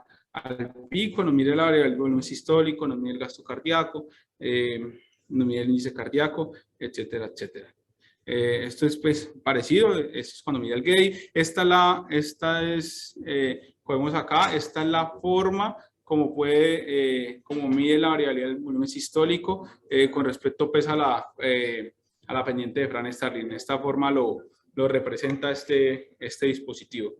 PICO, nos mide la variabilidad del volumen sistólico, nos mide el gasto cardíaco, nos mide el índice cardíaco, etcétera, etcétera. Esto es, pues, parecido, esto es cuando mide el GAY. Esta es, como vemos acá, esta es la forma como mide la variabilidad del volumen sistólico con respecto, pues, a la pendiente de Fran Starling. De esta forma lo representa este dispositivo.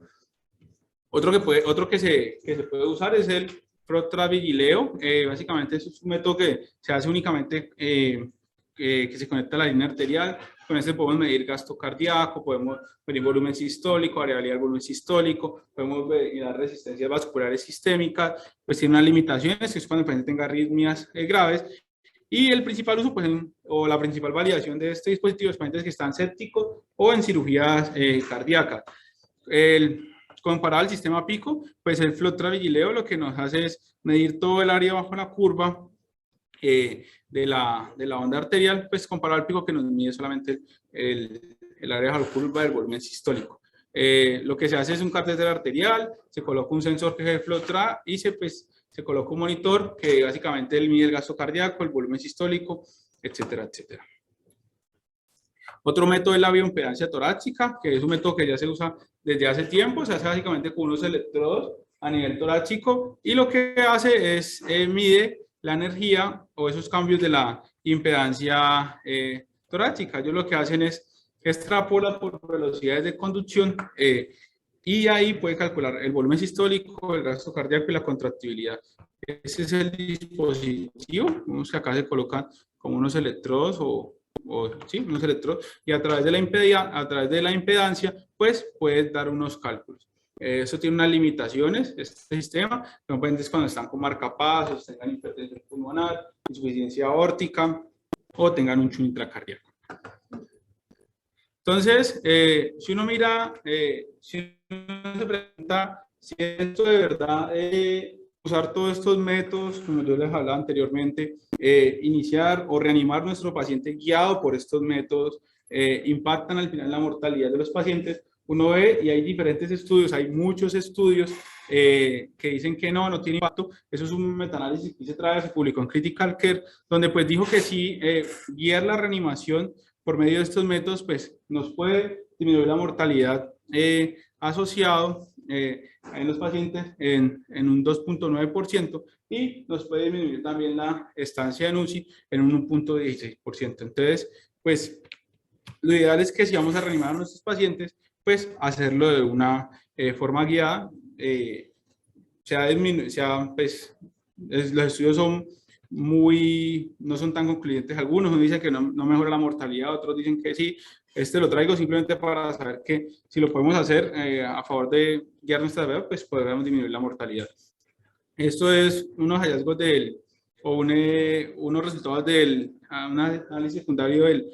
Otro que se puede usar es el Protravigileo. Básicamente es un método que se hace únicamente que se conecta a la línea arterial. Con este podemos medir gasto cardíaco, podemos medir volumen sistólico, variabilidad del volumen sistólico, podemos medir las resistencias vasculares sistémicas, pues tiene unas limitaciones, que es cuando el paciente tenga arritmias graves. Y el principal uso, pues, o la principal validación de este dispositivo es pacientes que están sépticos o en cirugías cardíacas. Comparado al sistema PICO, pues el Protravigileo lo que nos hace es medir todo el área bajo la curva de la onda arterial, pues comparado al PICO que nos mide solamente el área bajo la curva del volumen sistólico. Lo que se hace es un catéter arterial, se coloca un sensor que es el Flotra y se coloca un monitor que básicamente mide el gasto cardíaco, el volumen sistólico, etcétera, etcétera. Otro método es la bioimpedancia torácica, que es un método que ya se usa desde hace tiempo, se hace básicamente con unos electrodos a nivel torácico y lo que hace es mide la energía o esos cambios de la impedancia torácica. Ellos lo que hacen es extrapolar por velocidades de conducción y ahí puede calcular el volumen sistólico, el gasto cardíaco y la contractibilidad. Ese es el dispositivo. Vemos que acá se colocan como unos electrodos sí, unos electrodos, y a través de la impedancia, pues puedes dar unos cálculos. Eso tiene unas limitaciones, este sistema, son pacientes cuando están con marcapasos, tengan hipertensión pulmonar, insuficiencia aórtica o tengan un shunt intracardíaco. Entonces, si uno mira, si uno se pregunta si esto de verdad usar todos estos métodos, como yo les hablaba anteriormente, iniciar o reanimar nuestro paciente guiado por estos métodos, impactan al final la mortalidad de los pacientes. Uno ve y hay diferentes estudios, hay muchos estudios que dicen que no tiene impacto. Eso es un metaanálisis que se publicó en Critical Care, donde pues dijo que sí, guiar la reanimación por medio de estos métodos, pues nos puede disminuir la mortalidad asociado en los pacientes en un 2.9% y nos puede disminuir también la estancia en UCI en un 1.16%. Entonces, pues lo ideal es que si vamos a reanimar a nuestros pacientes, pues hacerlo de una forma guiada. Pues, los estudios son no son tan concluyentes. Algunos dicen que no mejora la mortalidad, otros dicen que sí. Lo traigo simplemente para saber que si lo podemos hacer a favor de guiar nuestra vida, pues podremos disminuir la mortalidad. Esto es unos hallazgos unos resultados del análisis secundario del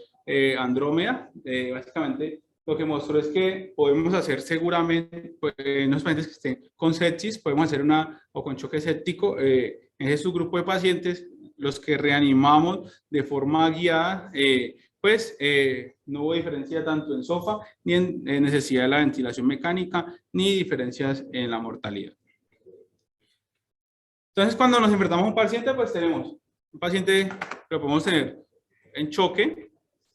Andrómeda. Básicamente lo que mostró es que podemos hacer seguramente, pues, en los pacientes que estén con sepsis, podemos hacer o con choque séptico, en ese subgrupo de pacientes, los que reanimamos de forma guiada, pues no hubo diferencia tanto en SOFA, ni en necesidad de la ventilación mecánica, ni diferencias en la mortalidad. Entonces, cuando nos enfrentamos a un paciente, pues tenemos Un paciente lo podemos tener en choque,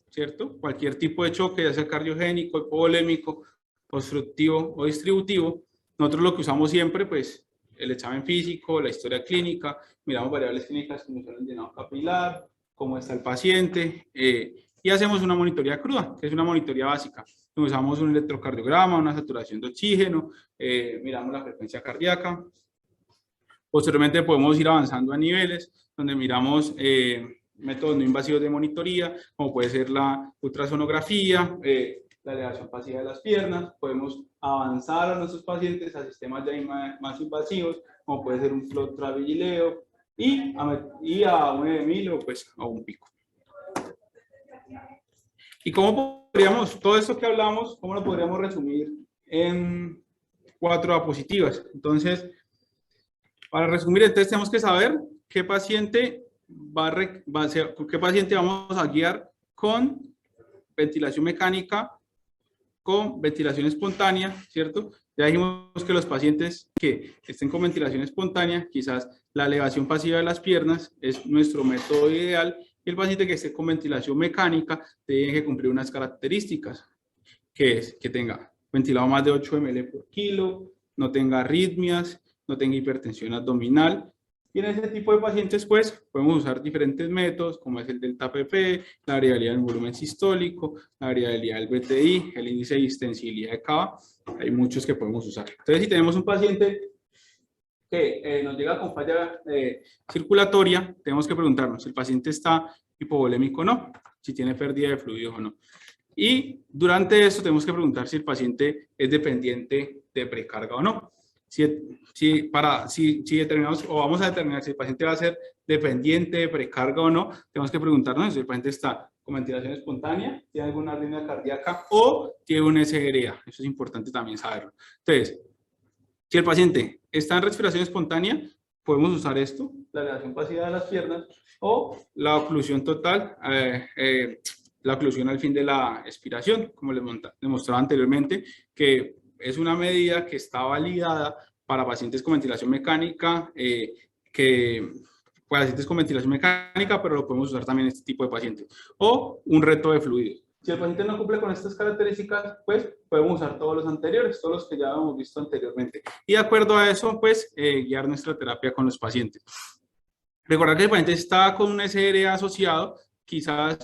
¿cierto? Cualquier tipo de choque, ya sea cardiogénico, hipovolémico, obstructivo o distributivo. Nosotros lo que usamos siempre, pues, el examen físico, la historia clínica, miramos variables clínicas como son el llenado capilar, cómo está el paciente, y hacemos una monitoría cruda, que es una monitoría básica. Usamos un electrocardiograma, una saturación de oxígeno, miramos la frecuencia cardíaca. Posteriormente podemos ir avanzando a niveles, donde miramos métodos no invasivos de monitoría, como puede ser la ultrasonografía, la elevación pasiva de las piernas. Podemos avanzar a nuestros pacientes a sistemas ya más invasivos, como puede ser un flow trabigileo, y a un EMIL o pues a un pico. ¿Y cómo podríamos, todo esto que hablamos, cómo lo podríamos resumir en 4 diapositivas? Entonces, para resumir, entonces tenemos que saber qué paciente qué paciente vamos a guiar con ventilación mecánica, con ventilación espontánea, ¿cierto? Ya dijimos que los pacientes que estén con ventilación espontánea, quizás la elevación pasiva de las piernas es nuestro método ideal, y el paciente que esté con ventilación mecánica tiene que cumplir unas características, que es que tenga ventilado más de 8 ml por kilo, no tenga arritmias, no tenga hipertensión abdominal. Y en ese tipo de pacientes, pues, podemos usar diferentes métodos, como es el delta PP, la variabilidad del volumen sistólico, la variabilidad del BTI, el índice de distensibilidad de cava. Hay muchos que podemos usar. Entonces, si tenemos un paciente que nos llega con falla circulatoria, tenemos que preguntarnos si el paciente está hipovolémico o no, si tiene pérdida de fluidos o no. Y durante esto tenemos que preguntar si el paciente es dependiente de precarga o no. Si determinamos o vamos a determinar si el paciente va a ser dependiente de precarga o no, tenemos que preguntarnos si el paciente está con ventilación espontánea, tiene alguna arritmia cardíaca o tiene un SRA. Eso es importante también saberlo. Entonces, si el paciente está en respiración espontánea, podemos usar esto, la elevación pasiva de las piernas o la oclusión total, la oclusión al fin de la expiración, como les mostraba anteriormente, que es una medida que está validada para pacientes con ventilación mecánica, pacientes con ventilación mecánica, pero lo podemos usar también en este tipo de pacientes. O un reto de fluidos. Si el paciente no cumple con estas características, pues podemos usar todos los anteriores, todos los que ya hemos visto anteriormente. Y de acuerdo a eso, pues guiar nuestra terapia con los pacientes. Recordar que el paciente está con un SRA asociado, quizás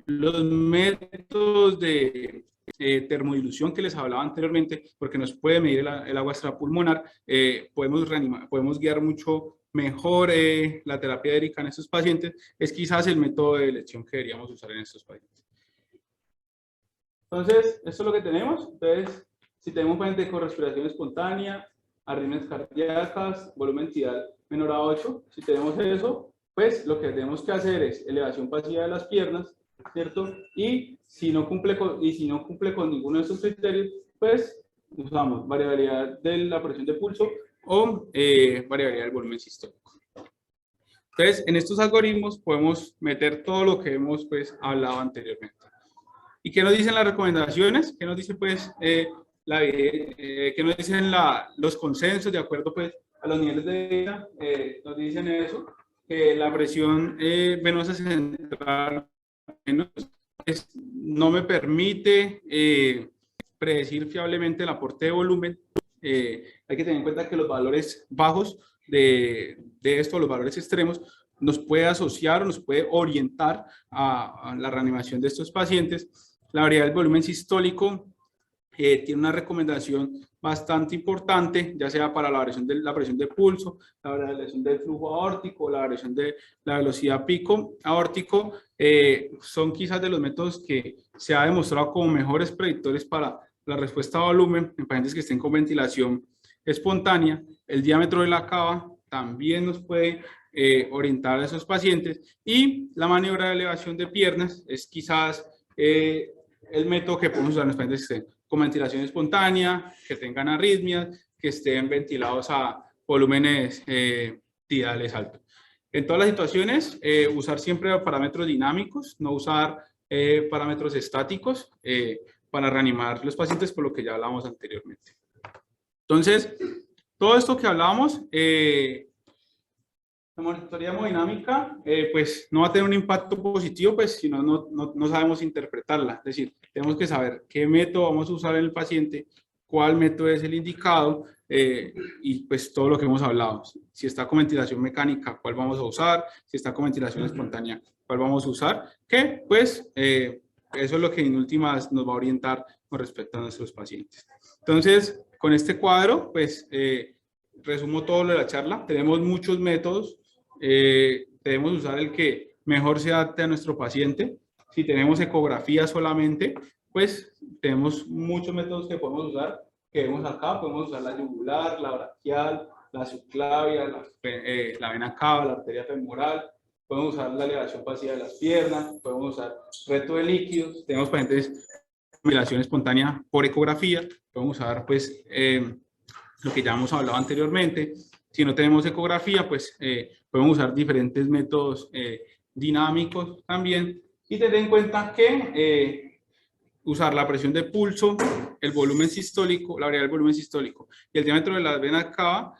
los métodos de termodilución que les hablaba anteriormente, porque nos puede medir el agua extrapulmonar, podemos guiar mucho mejor la terapia aérea en estos pacientes, es quizás el método de elección que deberíamos usar en estos pacientes. Entonces, esto es lo que tenemos. Entonces, si tenemos un paciente con respiración espontánea, arritmias cardíacas, volumen tidal menor a 8, si tenemos eso, pues lo que tenemos que hacer es elevación pasiva de las piernas, ¿cierto? Y si no cumple con ninguno de estos criterios, pues usamos variabilidad de la presión de pulso o variabilidad del volumen sistólico. Entonces, en estos algoritmos podemos meter todo lo que hemos pues hablado anteriormente. ¿Y qué nos dicen las recomendaciones? ¿Qué nos dice pues qué nos dicen los consensos de acuerdo pues a los niveles de vida? Nos dicen eso, que la presión venosa central no me permite predecir fiablemente el aporte de volumen. Hay que tener en cuenta que los valores bajos de esto, los valores extremos, nos puede asociar o nos puede orientar a la reanimación de estos pacientes. La variabilidad del volumen sistólico tiene una recomendación bastante importante, ya sea para la variación de la presión de pulso, la variación del flujo aórtico, la variación de la velocidad pico aórtico, son quizás de los métodos que se ha demostrado como mejores predictores para la respuesta a volumen en pacientes que estén con ventilación espontánea. El diámetro de la cava también nos puede orientar a esos pacientes, y la maniobra de elevación de piernas es quizás el método que podemos usar en los pacientes que estén con ventilación espontánea, que tengan arritmias, que estén ventilados a volúmenes tidales altos. En todas las situaciones, usar siempre parámetros dinámicos, no usar parámetros estáticos para reanimar los pacientes, por lo que ya hablamos anteriormente. Entonces, todo esto que hablamos, La monitoría hemodinámica, pues no va a tener un impacto positivo, pues si no sabemos interpretarla. Es decir, tenemos que saber qué método vamos a usar en el paciente, cuál método es el indicado y pues todo lo que hemos hablado. Si está con ventilación mecánica, cuál vamos a usar, si está con ventilación espontánea, cuál vamos a usar, que pues eso es lo que en últimas nos va a orientar con respecto a nuestros pacientes. Entonces, con este cuadro, pues resumo todo lo de la charla. Tenemos muchos métodos. Debemos usar el que mejor se adapte a nuestro paciente. Si tenemos ecografía solamente, pues tenemos muchos métodos que podemos usar, que vemos acá. Podemos usar la yugular, la braquial, la subclavia, la vena cava, la arteria femoral. Podemos usar la elevación pasiva de las piernas, podemos usar reto de líquidos. Tenemos pacientes con ventilación espontánea por ecografía. Podemos usar pues lo que ya hemos hablado anteriormente. Si no tenemos ecografía, pues podemos usar diferentes métodos dinámicos también. Y tener en cuenta que usar la presión de pulso, el volumen sistólico, la variable del volumen sistólico y el diámetro de la vena cava,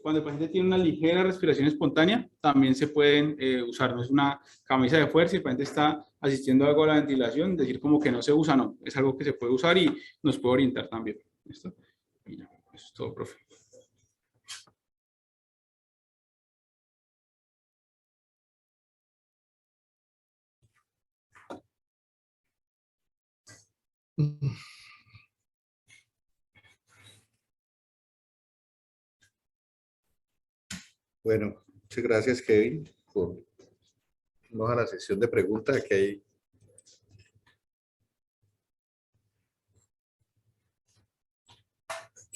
cuando el paciente tiene una ligera respiración espontánea, también se pueden usar. No es una camisa de fuerza, si el paciente está asistiendo a algo a la ventilación, decir como que no se usa, no. Es algo que se puede usar y nos puede orientar también. ¿Listo? Y ya, eso es todo, profe. Bueno, muchas gracias, Kevin, por irnos a la sección de preguntas. Aquí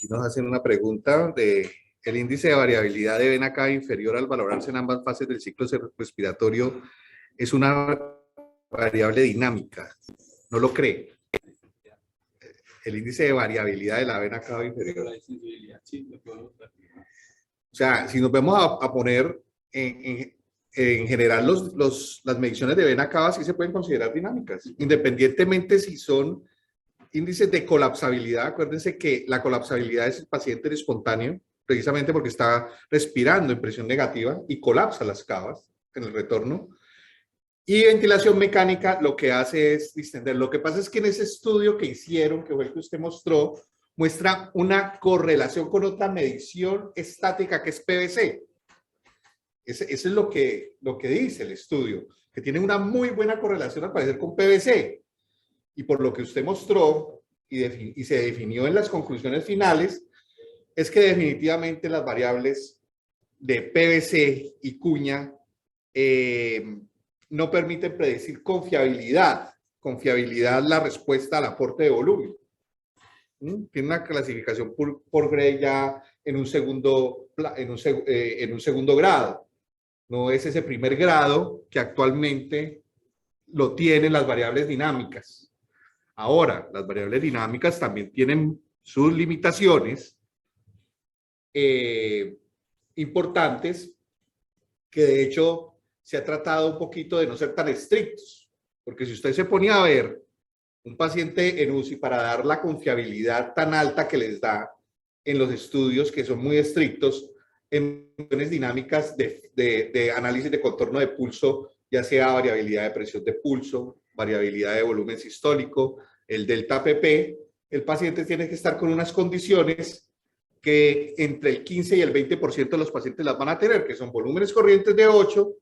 nos hacen una pregunta de el índice de variabilidad de vena cava inferior al valorarse en ambas fases del ciclo respiratorio es una variable dinámica. ¿No lo cree? El índice de variabilidad de la vena cava inferior. O sea, si nos vamos a poner en general, las mediciones de vena cava sí se pueden considerar dinámicas, independientemente si son índices de colapsabilidad. Acuérdense que la colapsabilidad es el paciente espontáneo, precisamente porque está respirando en presión negativa y colapsa las cavas en el retorno. Y ventilación mecánica lo que hace es distender. Lo que pasa es que en ese estudio que hicieron, que fue el que usted mostró, muestra una correlación con otra medición estática que es PVC. Ese es lo que dice el estudio, que tiene una muy buena correlación al parecer con PVC. Y por lo que usted mostró y se definió en las conclusiones finales, es que definitivamente las variables de PVC y cuña no permiten predecir con fiabilidad la respuesta al aporte de volumen. Tiene una clasificación por Gray ya en un segundo grado. No es ese primer grado que actualmente lo tienen las variables dinámicas. Ahora, las variables dinámicas también tienen sus limitaciones importantes, que de hecho se ha tratado un poquito de no ser tan estrictos, porque si usted se ponía a ver un paciente en UCI para dar la confiabilidad tan alta que les da en los estudios que son muy estrictos en mediciones dinámicas de análisis de contorno de pulso, ya sea variabilidad de presión de pulso, variabilidad de volumen sistólico, el delta PP, el paciente tiene que estar con unas condiciones que entre el 15 y el 20% de los pacientes las van a tener, que son volúmenes corrientes de 8,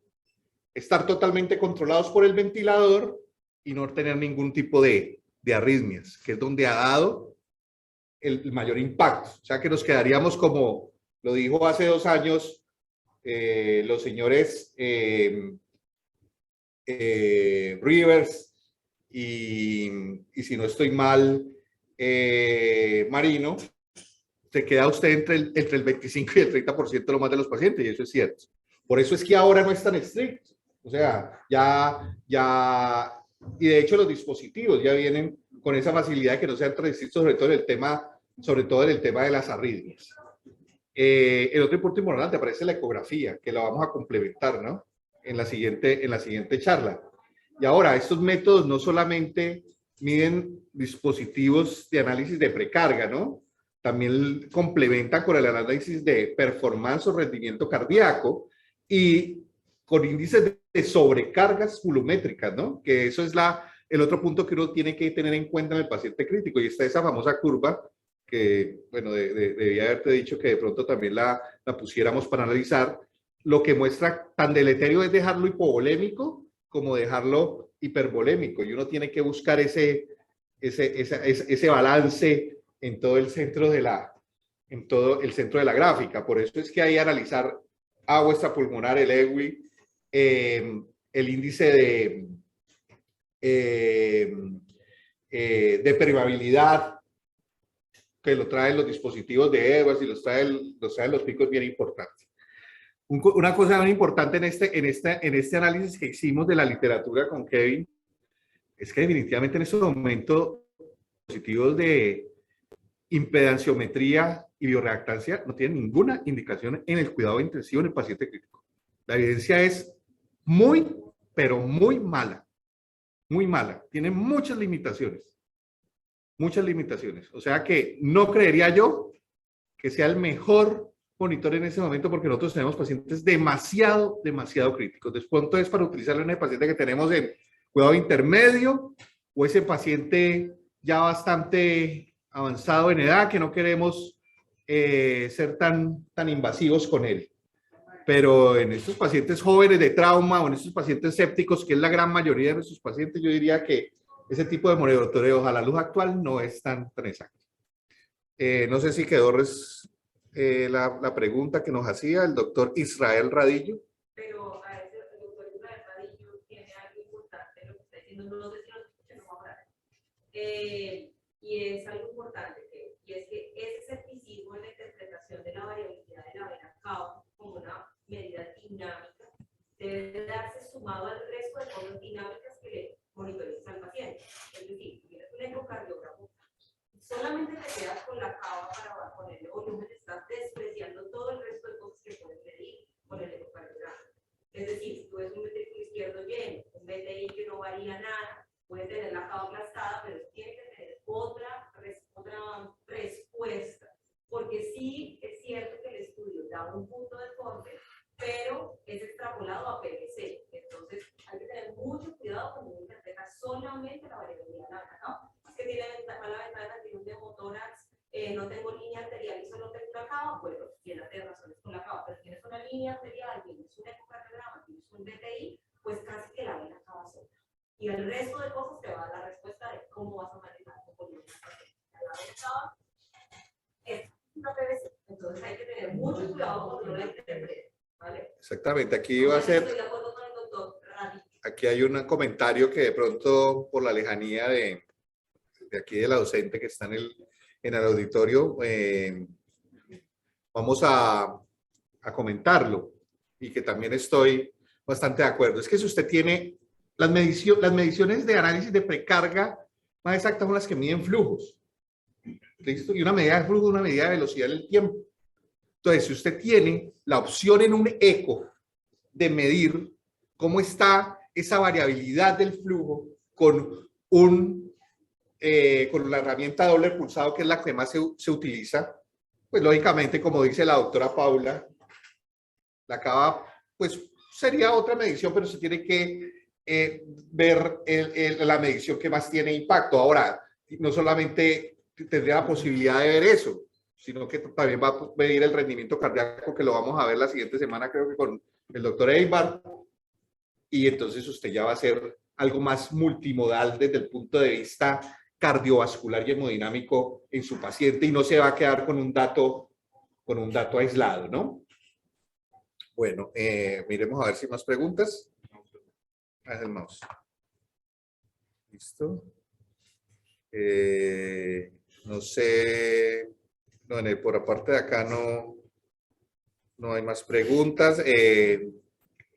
estar totalmente controlados por el ventilador y no tener ningún tipo de arritmias, que es donde ha dado el mayor impacto. O sea que nos quedaríamos como lo dijo hace 2 años los señores Rivers y si no estoy mal, Marino, se queda usted entre el 25 y el 30% lo más de los pacientes, y eso es cierto. Por eso es que ahora no es tan estricto. O sea, y de hecho los dispositivos ya vienen con esa facilidad de que no sean tan estrictos, sobre todo en el tema de las arritmias. El otro punto importante aparece la ecografía, que la vamos a complementar, ¿no? En la siguiente charla. Y ahora, estos métodos no solamente miden dispositivos de análisis de precarga, ¿no? También complementan con el análisis de performance o rendimiento cardíaco, y con índices de sobrecargas volumétricas, ¿no? Que eso es el otro punto que uno tiene que tener en cuenta en el paciente crítico, y está esa famosa curva que, bueno, debía haberte dicho que de pronto también la pusiéramos para analizar. Lo que muestra tan deleterio es dejarlo hipovolémico como dejarlo hipervolémico, y uno tiene que buscar ese balance en todo el centro de la gráfica. Por eso es que hay que analizar agua extrapulmonar, el EGWI, el índice de permeabilidad, que lo traen los dispositivos de Edwards y los traen los picos, bien importantes. Una cosa muy importante en este análisis que hicimos de la literatura con Kevin es que definitivamente en este momento dispositivos de impedanciometría y bioreactancia no tienen ninguna indicación en el cuidado intensivo en el paciente crítico. La evidencia es muy, pero muy mala. Muy mala. Tiene muchas limitaciones. Muchas limitaciones. O sea que no creería yo que sea el mejor monitor en ese momento, porque nosotros tenemos pacientes demasiado críticos. De pronto es para utilizarlo en el paciente que tenemos en cuidado intermedio o ese paciente ya bastante avanzado en edad que no queremos ser tan invasivos con él. Pero en estos pacientes jóvenes de trauma o en estos pacientes sépticos, que es la gran mayoría de nuestros pacientes, yo diría que ese tipo de monitoreo a la luz actual no es tan exacto. No sé si quedó la pregunta que nos hacía el doctor Israel Radillo. Pero a ese, el doctor Israel Radillo tiene algo importante, lo que está diciendo, no sé si lo escuchan, no va a hablar. Y es algo importante, y es que ese escepticismo en la interpretación de la variabilidad de la vena cava como una medida dinámica debe darse sumado al resto de formas dinámicas que le monitorizan al paciente. Es decir, si tienes un ecocardiograma, solamente te quedas con la cava para ponerle volumen, estás despreciando todo el resto de cosas que puedes medir con el ecocardiograma. Es decir, si tú ves un ventrículo izquierdo lleno, un BTI que no varía nada, puede tener la cava aplastada, pero tiene que tener otra respuesta. Porque sí es cierto que el estudio da un punto de corte, pero es extrapolado a PVC. Entonces hay que tener mucho cuidado cuando uno interpreta solamente la variabilidad de la cava. Es que tiene mala ventaja, tiene un demotórax, no tengo línea arterial y solo tengo una cava, bueno, tienes razones con la cava, pero tienes una línea arterial, tienes un ecocardiograma, tienes un BTI, pues casi que la vena cava sola. Y el resto de cosas te va a dar la respuesta de cómo vas a manejar tu volumen. La vena cava es una PVC, entonces hay que tener mucho cuidado cuando uno la interprete, ¿vale? Exactamente, aquí va a ser... Estoy de acuerdo con el doctor Radillo. Aquí hay un comentario que de pronto, por la lejanía de aquí de la docente que está en el auditorio, vamos a comentarlo, y que también estoy bastante de acuerdo. Es que si usted tiene las mediciones de análisis de precarga más exactas son las que miden flujos. ¿Listo? Y una medida de flujo, una medida de velocidad en el tiempo. Entonces, si usted tiene la opción en un eco de medir cómo está esa variabilidad del flujo con la herramienta doble pulsado, que es la que más se utiliza, pues lógicamente, como dice la doctora Paula, la cava, pues sería otra medición, pero se tiene que ver la medición que más tiene impacto. Ahora, no solamente tendría la posibilidad de ver eso, sino que también va a medir el rendimiento cardíaco, que lo vamos a ver la siguiente semana, creo que con el doctor Eibar, y entonces usted ya va a hacer algo más multimodal desde el punto de vista cardiovascular y hemodinámico en su paciente, y no se va a quedar con un dato aislado, ¿no? Bueno, miremos a ver si más preguntas. Haz el mouse. Listo. No sé, no, por aparte de acá no hay más preguntas. Aquí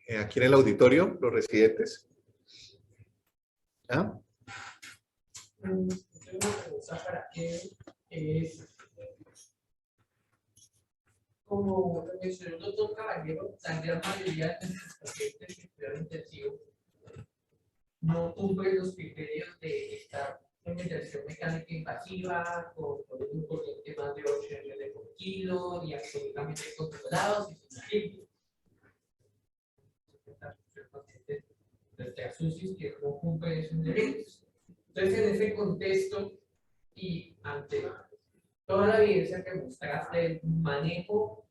en el auditorio, los residentes. ¿Ah? Tengo una pregunta para que es, como lo mencionó el doctor Caballero, la gran mayoría de nuestros pacientes que cuidaron intensivo no cumplen los criterios de estar en ventilación mecánica invasiva, con un corriente más de 8 ml por kilo, y absolutamente controlados y sin filtro. nuestras UCIs que no cumplen esos elementos. Entonces, en ese contexto y ante toda la evidencia que mostraste del manejo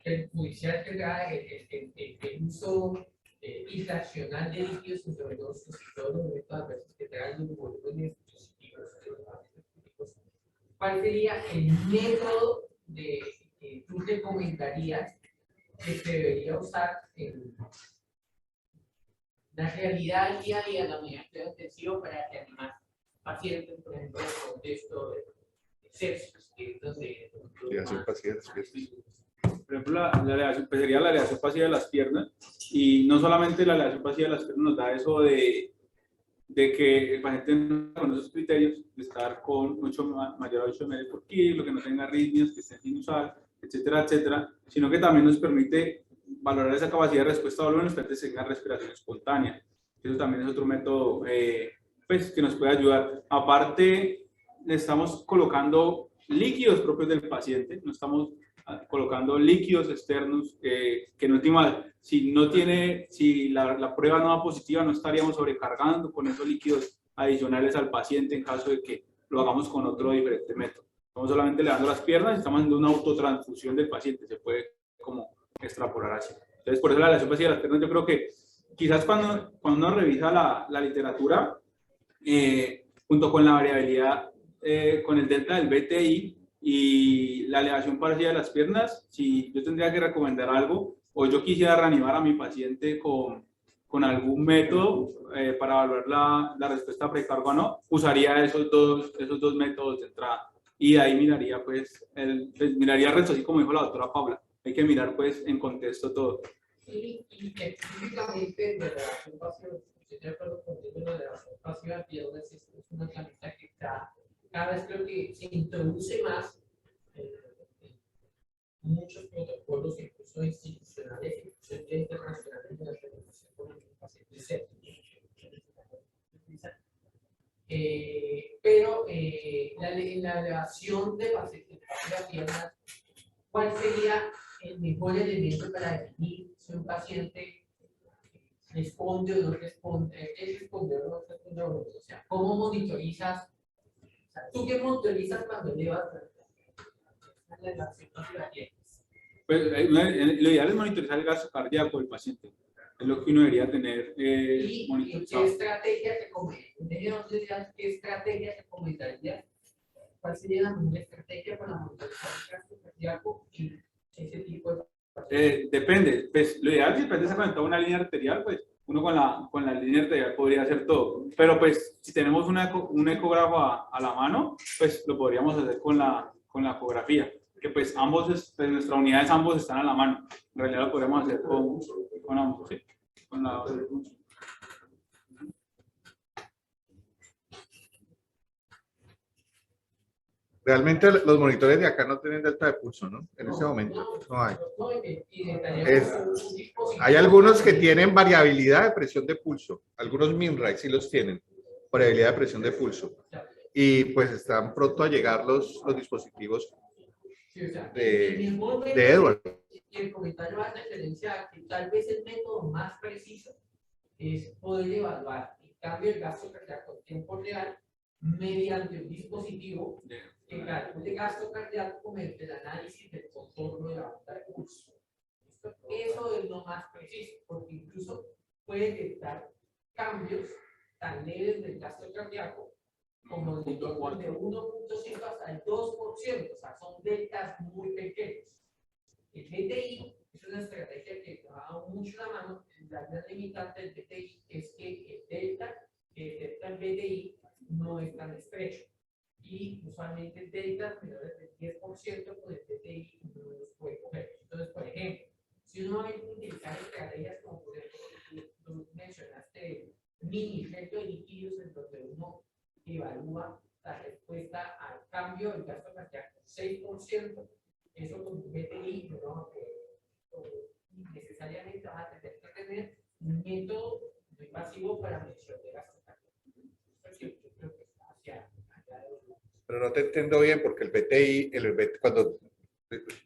el judicial que da el uso irracional de líquidos entre los todos los eventos adversos que traen los volúmenes dispositivos, ¿cuál sería el método que tú recomendarías que se debería usar en la realidad día a día de la unidad de cuidado intensivo para que además pacientes, por ejemplo, en el contexto de sepsis, que es donde Aleación pasiva, Por ejemplo, la aleación, pues sería la aleación pasiva de las piernas, y no solamente la aleación pasiva de las piernas nos da eso de que el paciente con esos criterios de estar con mayor a 8 ml por kilo, que no tenga arritmias, que esté sinusal, etcétera, etcétera, sino que también nos permite valorar esa capacidad de respuesta a dolor en los pacientes que tengan respiración espontánea. Eso también es otro método pues, que nos puede ayudar. Aparte, le estamos colocando líquidos propios del paciente, no estamos colocando líquidos externos, que en última, si la prueba no da positiva, no estaríamos sobrecargando con esos líquidos adicionales al paciente en caso de que lo hagamos con otro diferente método. Estamos solamente le dando las piernas y estamos haciendo una autotransfusión del paciente, se puede como extrapolar así. Entonces, por eso la aleación pasiva de las piernas, yo creo que quizás cuando uno revisa la literatura, junto con la variabilidad, con el delta del BTI, y la aleación pasiva de las piernas, si yo tendría que recomendar algo, o yo quisiera reanimar a mi paciente con algún método para evaluar la respuesta precarga o no, usaría esos dos métodos de entrada. Y de ahí miraría, pues miraría el resto, así como dijo la doctora Paula. Hay que mirar, pues, en contexto todo. Y específicamente de la relación pasiva, estoy de acuerdo contigo, la relación pasiva de piernas es una herramienta que cada vez creo que se introduce más en muchos protocolos, incluso institucionales, incluso internacionales de la relación con el paciente séptico. Pero en la relación de pacientes de piernas, ¿cuál sería el mejor elemento para definir si un paciente responde o no responde? ¿Es responder o no responde? O sea, ¿cómo monitorizas? O sea, ¿tú qué monitorizas cuando llevas la relación con la piernas? Pues, lo ideal es monitorizar el gasto cardíaco del paciente. Es lo que uno debería tener ¿Y monitorizado. qué estrategias recomendarías? ¿Cuál sería la mejor estrategia para monitorizar el gasto cardíaco y ese tipo de Depende, pues lo ideal si el paciente se conecta a una línea arterial, pues uno con la línea arterial podría hacer todo, pero pues si tenemos un ecógrafo a la mano, pues lo podríamos hacer con la ecografía, que pues pues nuestras unidades ambos están a la mano, en realidad lo podríamos hacer con ambos, ¿sí? Con la Realmente los monitores de acá no tienen delta de pulso, ¿no? En ese momento no hay. Hay algunos que tienen variabilidad de presión de pulso. Algunos MinRay sí los tienen, variabilidad de presión de pulso. Y pues están pronto a llegar los dispositivos de Edward. Y el comentario hace referencia a que tal vez el método más preciso es poder evaluar el cambio del gasto cardíaco en tiempo real mediante un dispositivo que calcule gasto cardíaco mediante el análisis del contorno de la onda de pulso. Eso es lo más preciso, porque incluso puede detectar cambios tan leves del gasto cardíaco como de 1.5 hasta el 2%, o sea, son deltas muy pequeños. El BTI es una estrategia que ha dado mucho la mano. La gran limitante del BTI es que el delta que detecta el BTI no es tan estrecho. Y usualmente deltas menores del 10% con el BTI no los puede coger. Entonces, por ejemplo, si uno va a utilizar estrategias como por ejemplo, tú mencionaste mini efecto de líquidos, en donde uno evalúa la respuesta al cambio del gasto cardíaco 6%, eso con un BTI no necesariamente vas a tener que tener un método muy pasivo para medición de gasto cardíaco. Yo creo que hacia Pero no te entiendo bien porque el BTI, cuando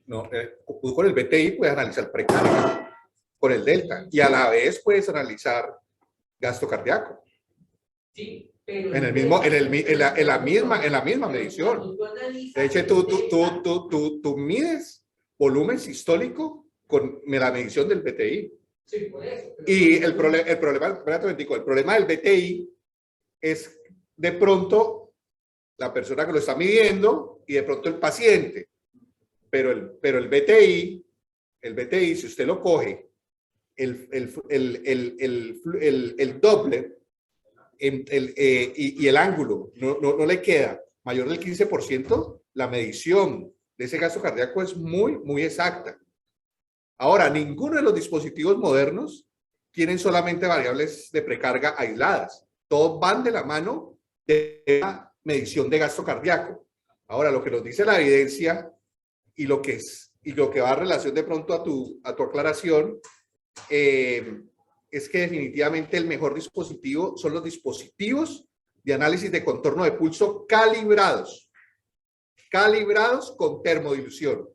no, tú con el BTI puedes analizar precarga. con el delta y a la vez puedes analizar gasto cardíaco Sí, pero en el mismo, en la misma medición. De hecho, tú mides volumen sistólico con la medición del BTI. Sí, por eso. Y el problema del BTI es de pronto la persona que lo está midiendo y de pronto el paciente. Pero el BTI, si usted lo coge, el doble y el ángulo no le queda mayor del 15%, la medición de ese gasto cardíaco es muy, muy exacta. Ahora, ninguno de los dispositivos modernos tienen solamente variables de precarga aisladas. Todos van de la mano de la medición de gasto cardíaco. Ahora, lo que nos dice la evidencia y lo que va a relación de pronto a tu aclaración, es que definitivamente el mejor dispositivo son los dispositivos de análisis de contorno de pulso calibrados con termodilución.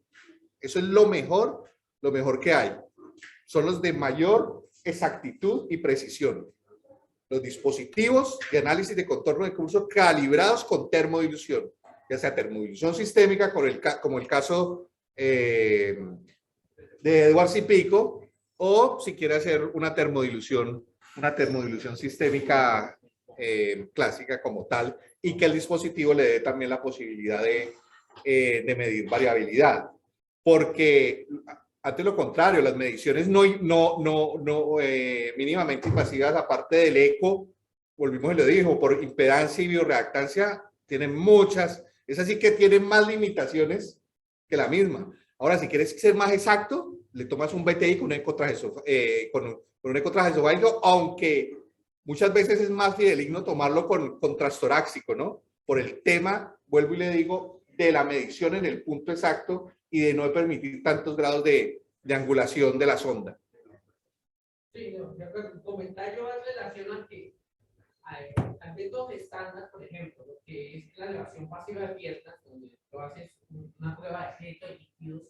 Eso es lo mejor que hay. Son los de mayor exactitud y precisión. Los dispositivos de análisis de contorno de pulso calibrados con termodilución, ya sea termodilución sistémica, como el caso de Edwards y Pico, o si quiere hacer una termodilución sistémica clásica como tal, y que el dispositivo le dé también la posibilidad de medir variabilidad. Porque ante lo contrario, las mediciones mínimamente invasivas, aparte del eco, volvimos y lo dijo, por impedancia y bioreactancia, tienen muchas, es así que tienen más limitaciones que la misma. Ahora, si quieres ser más exacto, le tomas un BTI con un con un ecotrajesofágico, aunque muchas veces es más fidedigno tomarlo con transtorácico, ¿no? Por el tema, vuelvo y le digo, de la medición en el punto exacto y de no permitir tantos grados de angulación de la sonda. Sí, no, de acuerdo. Un comentario en relación a que al método estándar, por ejemplo, lo que es la elevación pasiva de piernas, donde tú haces una prueba de fleto de líquidos,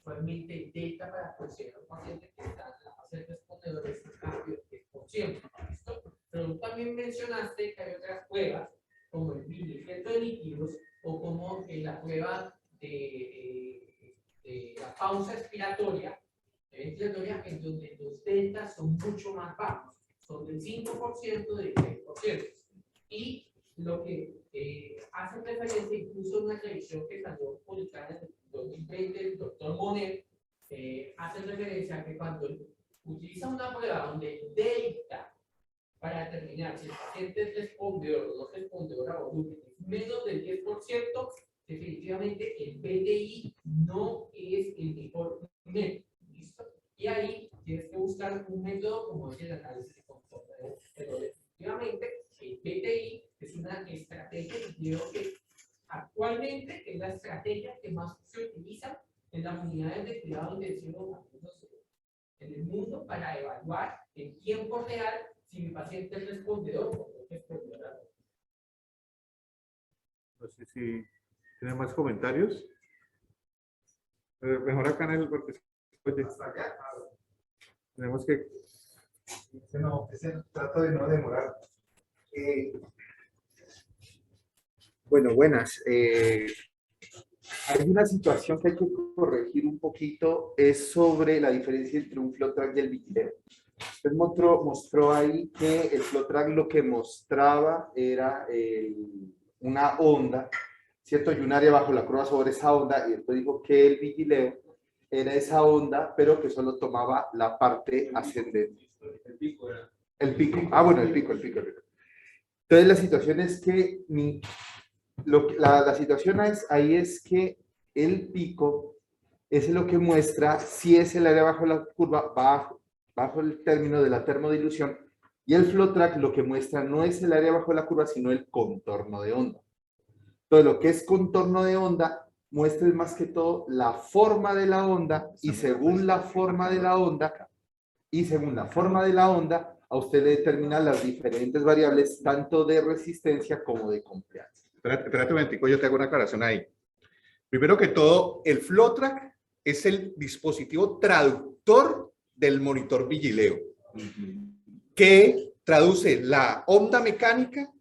usualmente delta para considerar un paciente que está en la fase respondedora es un cambio de 10%. ¿Listo? Pero tú también mencionaste que hay otras pruebas, como el fleto de líquidos o como la prueba de la pausa expiratoria, en donde los deltas son mucho más bajos, son del 5% del 10%. Y lo que hace referencia, incluso en una revisión que salió publicada en el 2020, el doctor Monet, hace referencia a que cuando utiliza una prueba donde el delta para determinar si el paciente es respondedor o no respondedor a volumen es menos del 10%, definitivamente el BTI no es el mejor método. ¿Listo? Y ahí tienes que buscar un método como es el análisis de contorno. Pero definitivamente el BTI es una estrategia que creo que actualmente es la estrategia que más se utiliza en las unidades de cuidado intensivo en el mundo para evaluar en tiempo real si mi paciente es respondedor o no es respondedor. No sé si tiene más comentarios. Mejor acá en el... Porque, oye, tenemos que... No, trato de no demorar. Bueno, buenas. Hay una situación que hay que corregir un poquito, es sobre la diferencia entre un flow track y el vigileo. Usted mostró ahí que el flow track lo que mostraba era una onda, ¿cierto? Y un área bajo la curva sobre esa onda, y después dijo que el vigileo era esa onda, pero que solo tomaba la parte ascendente. El pico era. El pico. Ah, bueno, el pico. Entonces la situación es que la situación ahí es que el pico es lo que muestra si es el área bajo la curva, bajo el término de la termodilución, y el flow track lo que muestra no es el área bajo la curva, sino el contorno de onda. Entonces lo que es contorno de onda muestra más que todo la forma de la onda, y según la forma de la onda, a usted le determina las diferentes variables, tanto de resistencia como de compliance. Espérate un momentico, yo te hago una aclaración ahí. Primero que todo, el FlowTrack es el dispositivo traductor del monitor Vigileo, que traduce la onda mecánica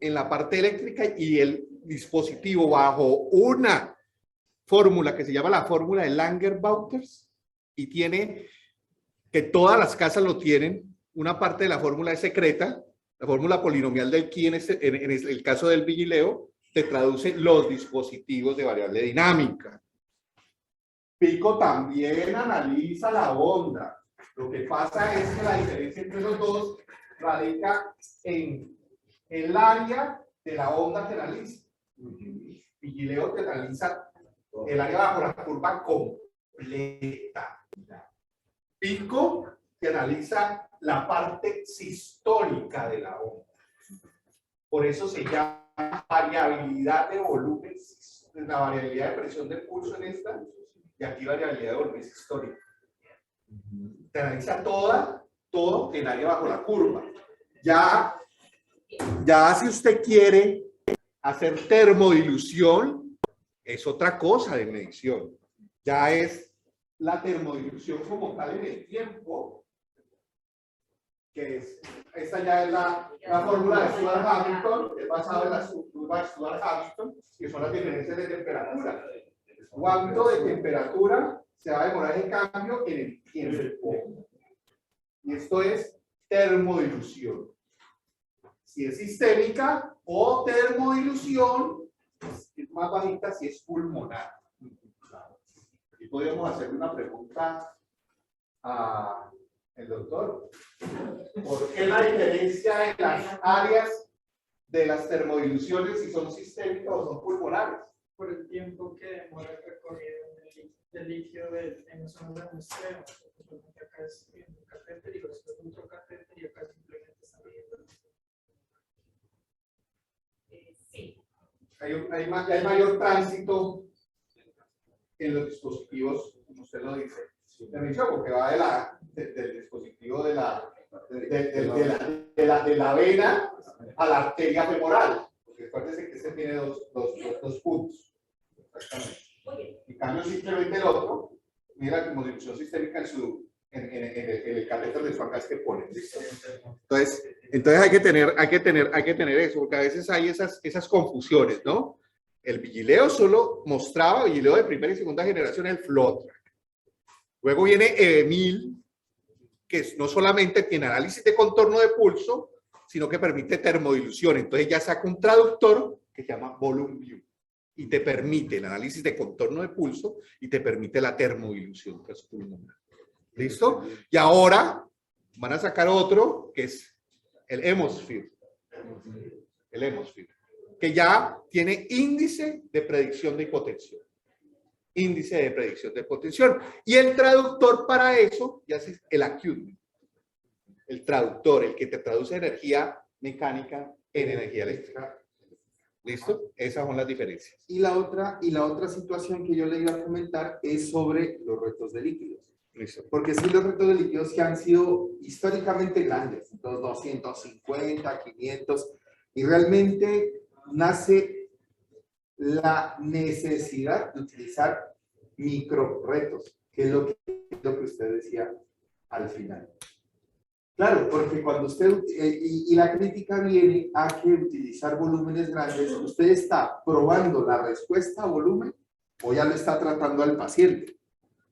en la parte eléctrica y el dispositivo bajo una fórmula que se llama la fórmula de Langer-Wouters, y tiene, que todas las casas lo tienen, una parte de la fórmula es secreta, la fórmula polinomial del Ki en el caso del Vigileo, te traduce los dispositivos de variable dinámica. Pico también analiza la onda. Lo que pasa es que la diferencia entre los dos radica en el área de la onda que analiza. Vigileo te analiza el área bajo la curva completa. Pico te analiza la parte sistólica de la onda. Por eso se llama variabilidad de volumen, la variabilidad de presión del pulso en esta, y aquí variabilidad de volumen sistólica. Te analiza todo el área bajo la curva. Ya si usted quiere hacer termodilución, es otra cosa de medición. Ya es la termodilución como tal en el tiempo, que es, esta ya es la fórmula de Stuart-Hamilton, es basada en la curva de Stuart-Hamilton, que son las diferencias de temperatura. ¿Cuánto de temperatura se va a demorar el cambio en el tiempo? Y esto es termodilución. Si es sistémica o termodilución, es más bajita si es pulmonar. Aquí podríamos hacer una pregunta al doctor. ¿Por qué la diferencia en las áreas de las termodiluciones si son sistémicas o son pulmonares? Por el tiempo que demora el recorrido del líquido en las zonas de muestreo. Acá es un catéter y después otro catéter y acá simplemente está viendo. Sí. Hay mayor tránsito en los dispositivos, como usted lo dice, porque va del dispositivo de la vena a la arteria femoral. Porque acuérdense que este tiene dos puntos. Exactamente. En cambio, simplemente el otro, mira como dilución sistémica en el catéter de Swankast que pone. ¿Listo? Entonces hay que tener eso, porque a veces hay esas confusiones, ¿no? El Vigileo solo mostraba, Vigileo de primera y segunda generación, el flow track. Luego viene EBMIL, que no solamente tiene análisis de contorno de pulso, sino que permite termodilución. Entonces ya saca un traductor que se llama Volume View y te permite el análisis de contorno de pulso y te permite la termodilución transpulmonar. ¿Listo? Y ahora van a sacar otro que es el Hemisphere. El Hemisphere, que ya tiene índice de predicción de hipotensión. Índice de predicción de hipotensión. Y el traductor para eso ya es el Acute. El traductor, el que te traduce energía mecánica en energía eléctrica. ¿Listo? Esas son las diferencias. Y la otra situación que yo le iba a comentar es sobre los retos de líquidos. Listo. Porque sí, los retos de líquidos que han sido históricamente grandes, 250, 500, y realmente nace la necesidad de utilizar micro retos, que es lo que usted decía al final. Claro, porque cuando usted, y la crítica viene a que utilizar volúmenes grandes, usted está probando la respuesta a volumen o ya lo está tratando al paciente.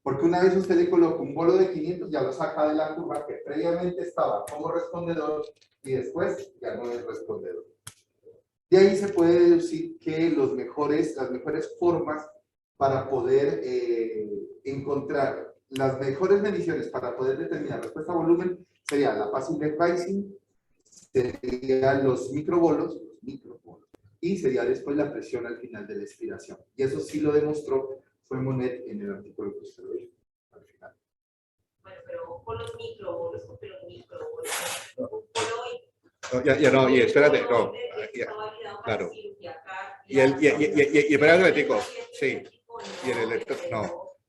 Porque una vez usted le coloca un bolo de 500, ya lo saca de la curva que previamente estaba como respondedor y después ya no es respondedor. De ahí se puede deducir que las mejores formas para poder encontrar las mejores mediciones para poder determinar respuesta a volumen sería la passive pricing, serían los microbolos, y sería después la presión al final de la expiración. Y eso sí lo demostró fue Monet en el artículo que usted lo al final. Bueno, pero con los microbolos, porque los microbolos, un coloide. Ya no, y espérate, no. Claro. Y espérate un momentico, sí. Y el electro, no.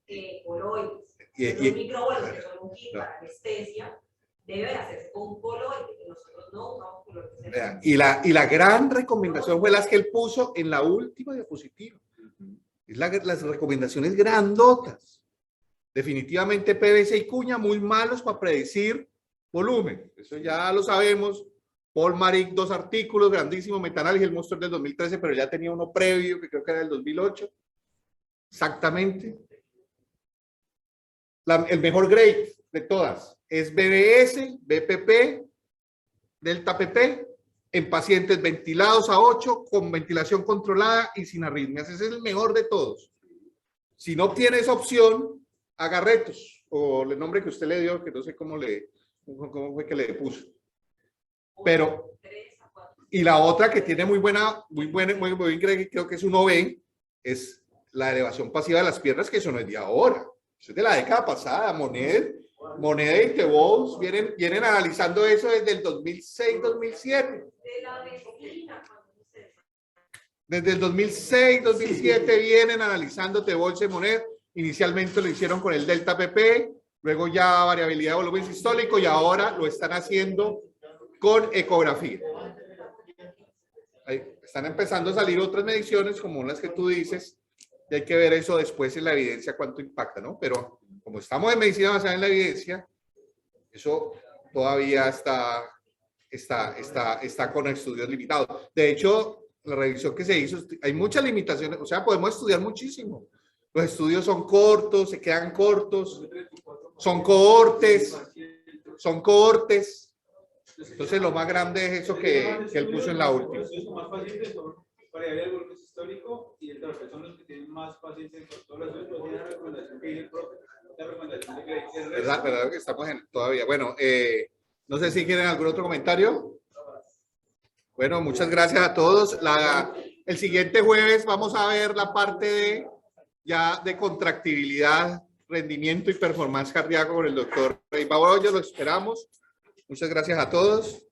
Los microbolos, que son un kit para anestesia, deben hacerse con coloide, que nosotros no usamos coloide. Y la gran recomendación fue las que él puso en la última diapositiva. Es las recomendaciones grandotas. Definitivamente PVC y cuña muy malos para predecir volumen. Eso ya lo sabemos. Paul Maric, 2 artículos, grandísimo, Metanálisis, el monstruo del 2013, pero ya tenía uno previo, que creo que era del 2008. Exactamente. El mejor grade de todas es BBS, BPP, Delta PP, en pacientes ventilados a 8, con ventilación controlada y sin arritmias. Ese es el mejor de todos. Si no obtiene esa opción, haga retos, o el nombre que usted le dio, que no sé cómo fue que le puso. Pero, y la otra que tiene muy buen creo que es 1B, es la elevación pasiva de las piernas, que eso no es de ahora, eso es de la década pasada. Moneda y Tebous vienen analizando eso desde el 2006-2007. Desde el 2006-2007 vienen analizando Tebous y Moneda. Inicialmente lo hicieron con el Delta PP, luego ya variabilidad de volumen sistólico, y ahora lo están haciendo con ecografía. Ahí están empezando a salir otras mediciones como las que tú dices, y hay que ver eso después en la evidencia cuánto impacta, ¿no? Pero como estamos en medicina basada en la evidencia, eso todavía está con estudios limitados. De hecho, la revisión que se hizo, hay muchas limitaciones, o sea, podemos estudiar muchísimo. Los estudios son cortos, se quedan cortos, son cohortes. Entonces, lo más grande es eso que él puso en la última. Los más pacientes son variabilidad del volumen sistólico y el terapeuta son los que tienen más pacientes con todas las veces. Tiene la recomendación que dice el profe, la recomendación de que ¿Verdad que estamos todavía? Bueno, no sé si quieren algún otro comentario. Bueno, muchas gracias a todos. El siguiente jueves vamos a ver la parte de contractibilidad, rendimiento y performance cardíaco con el doctor Rey Babollo. Lo esperamos. Muchas gracias a todos.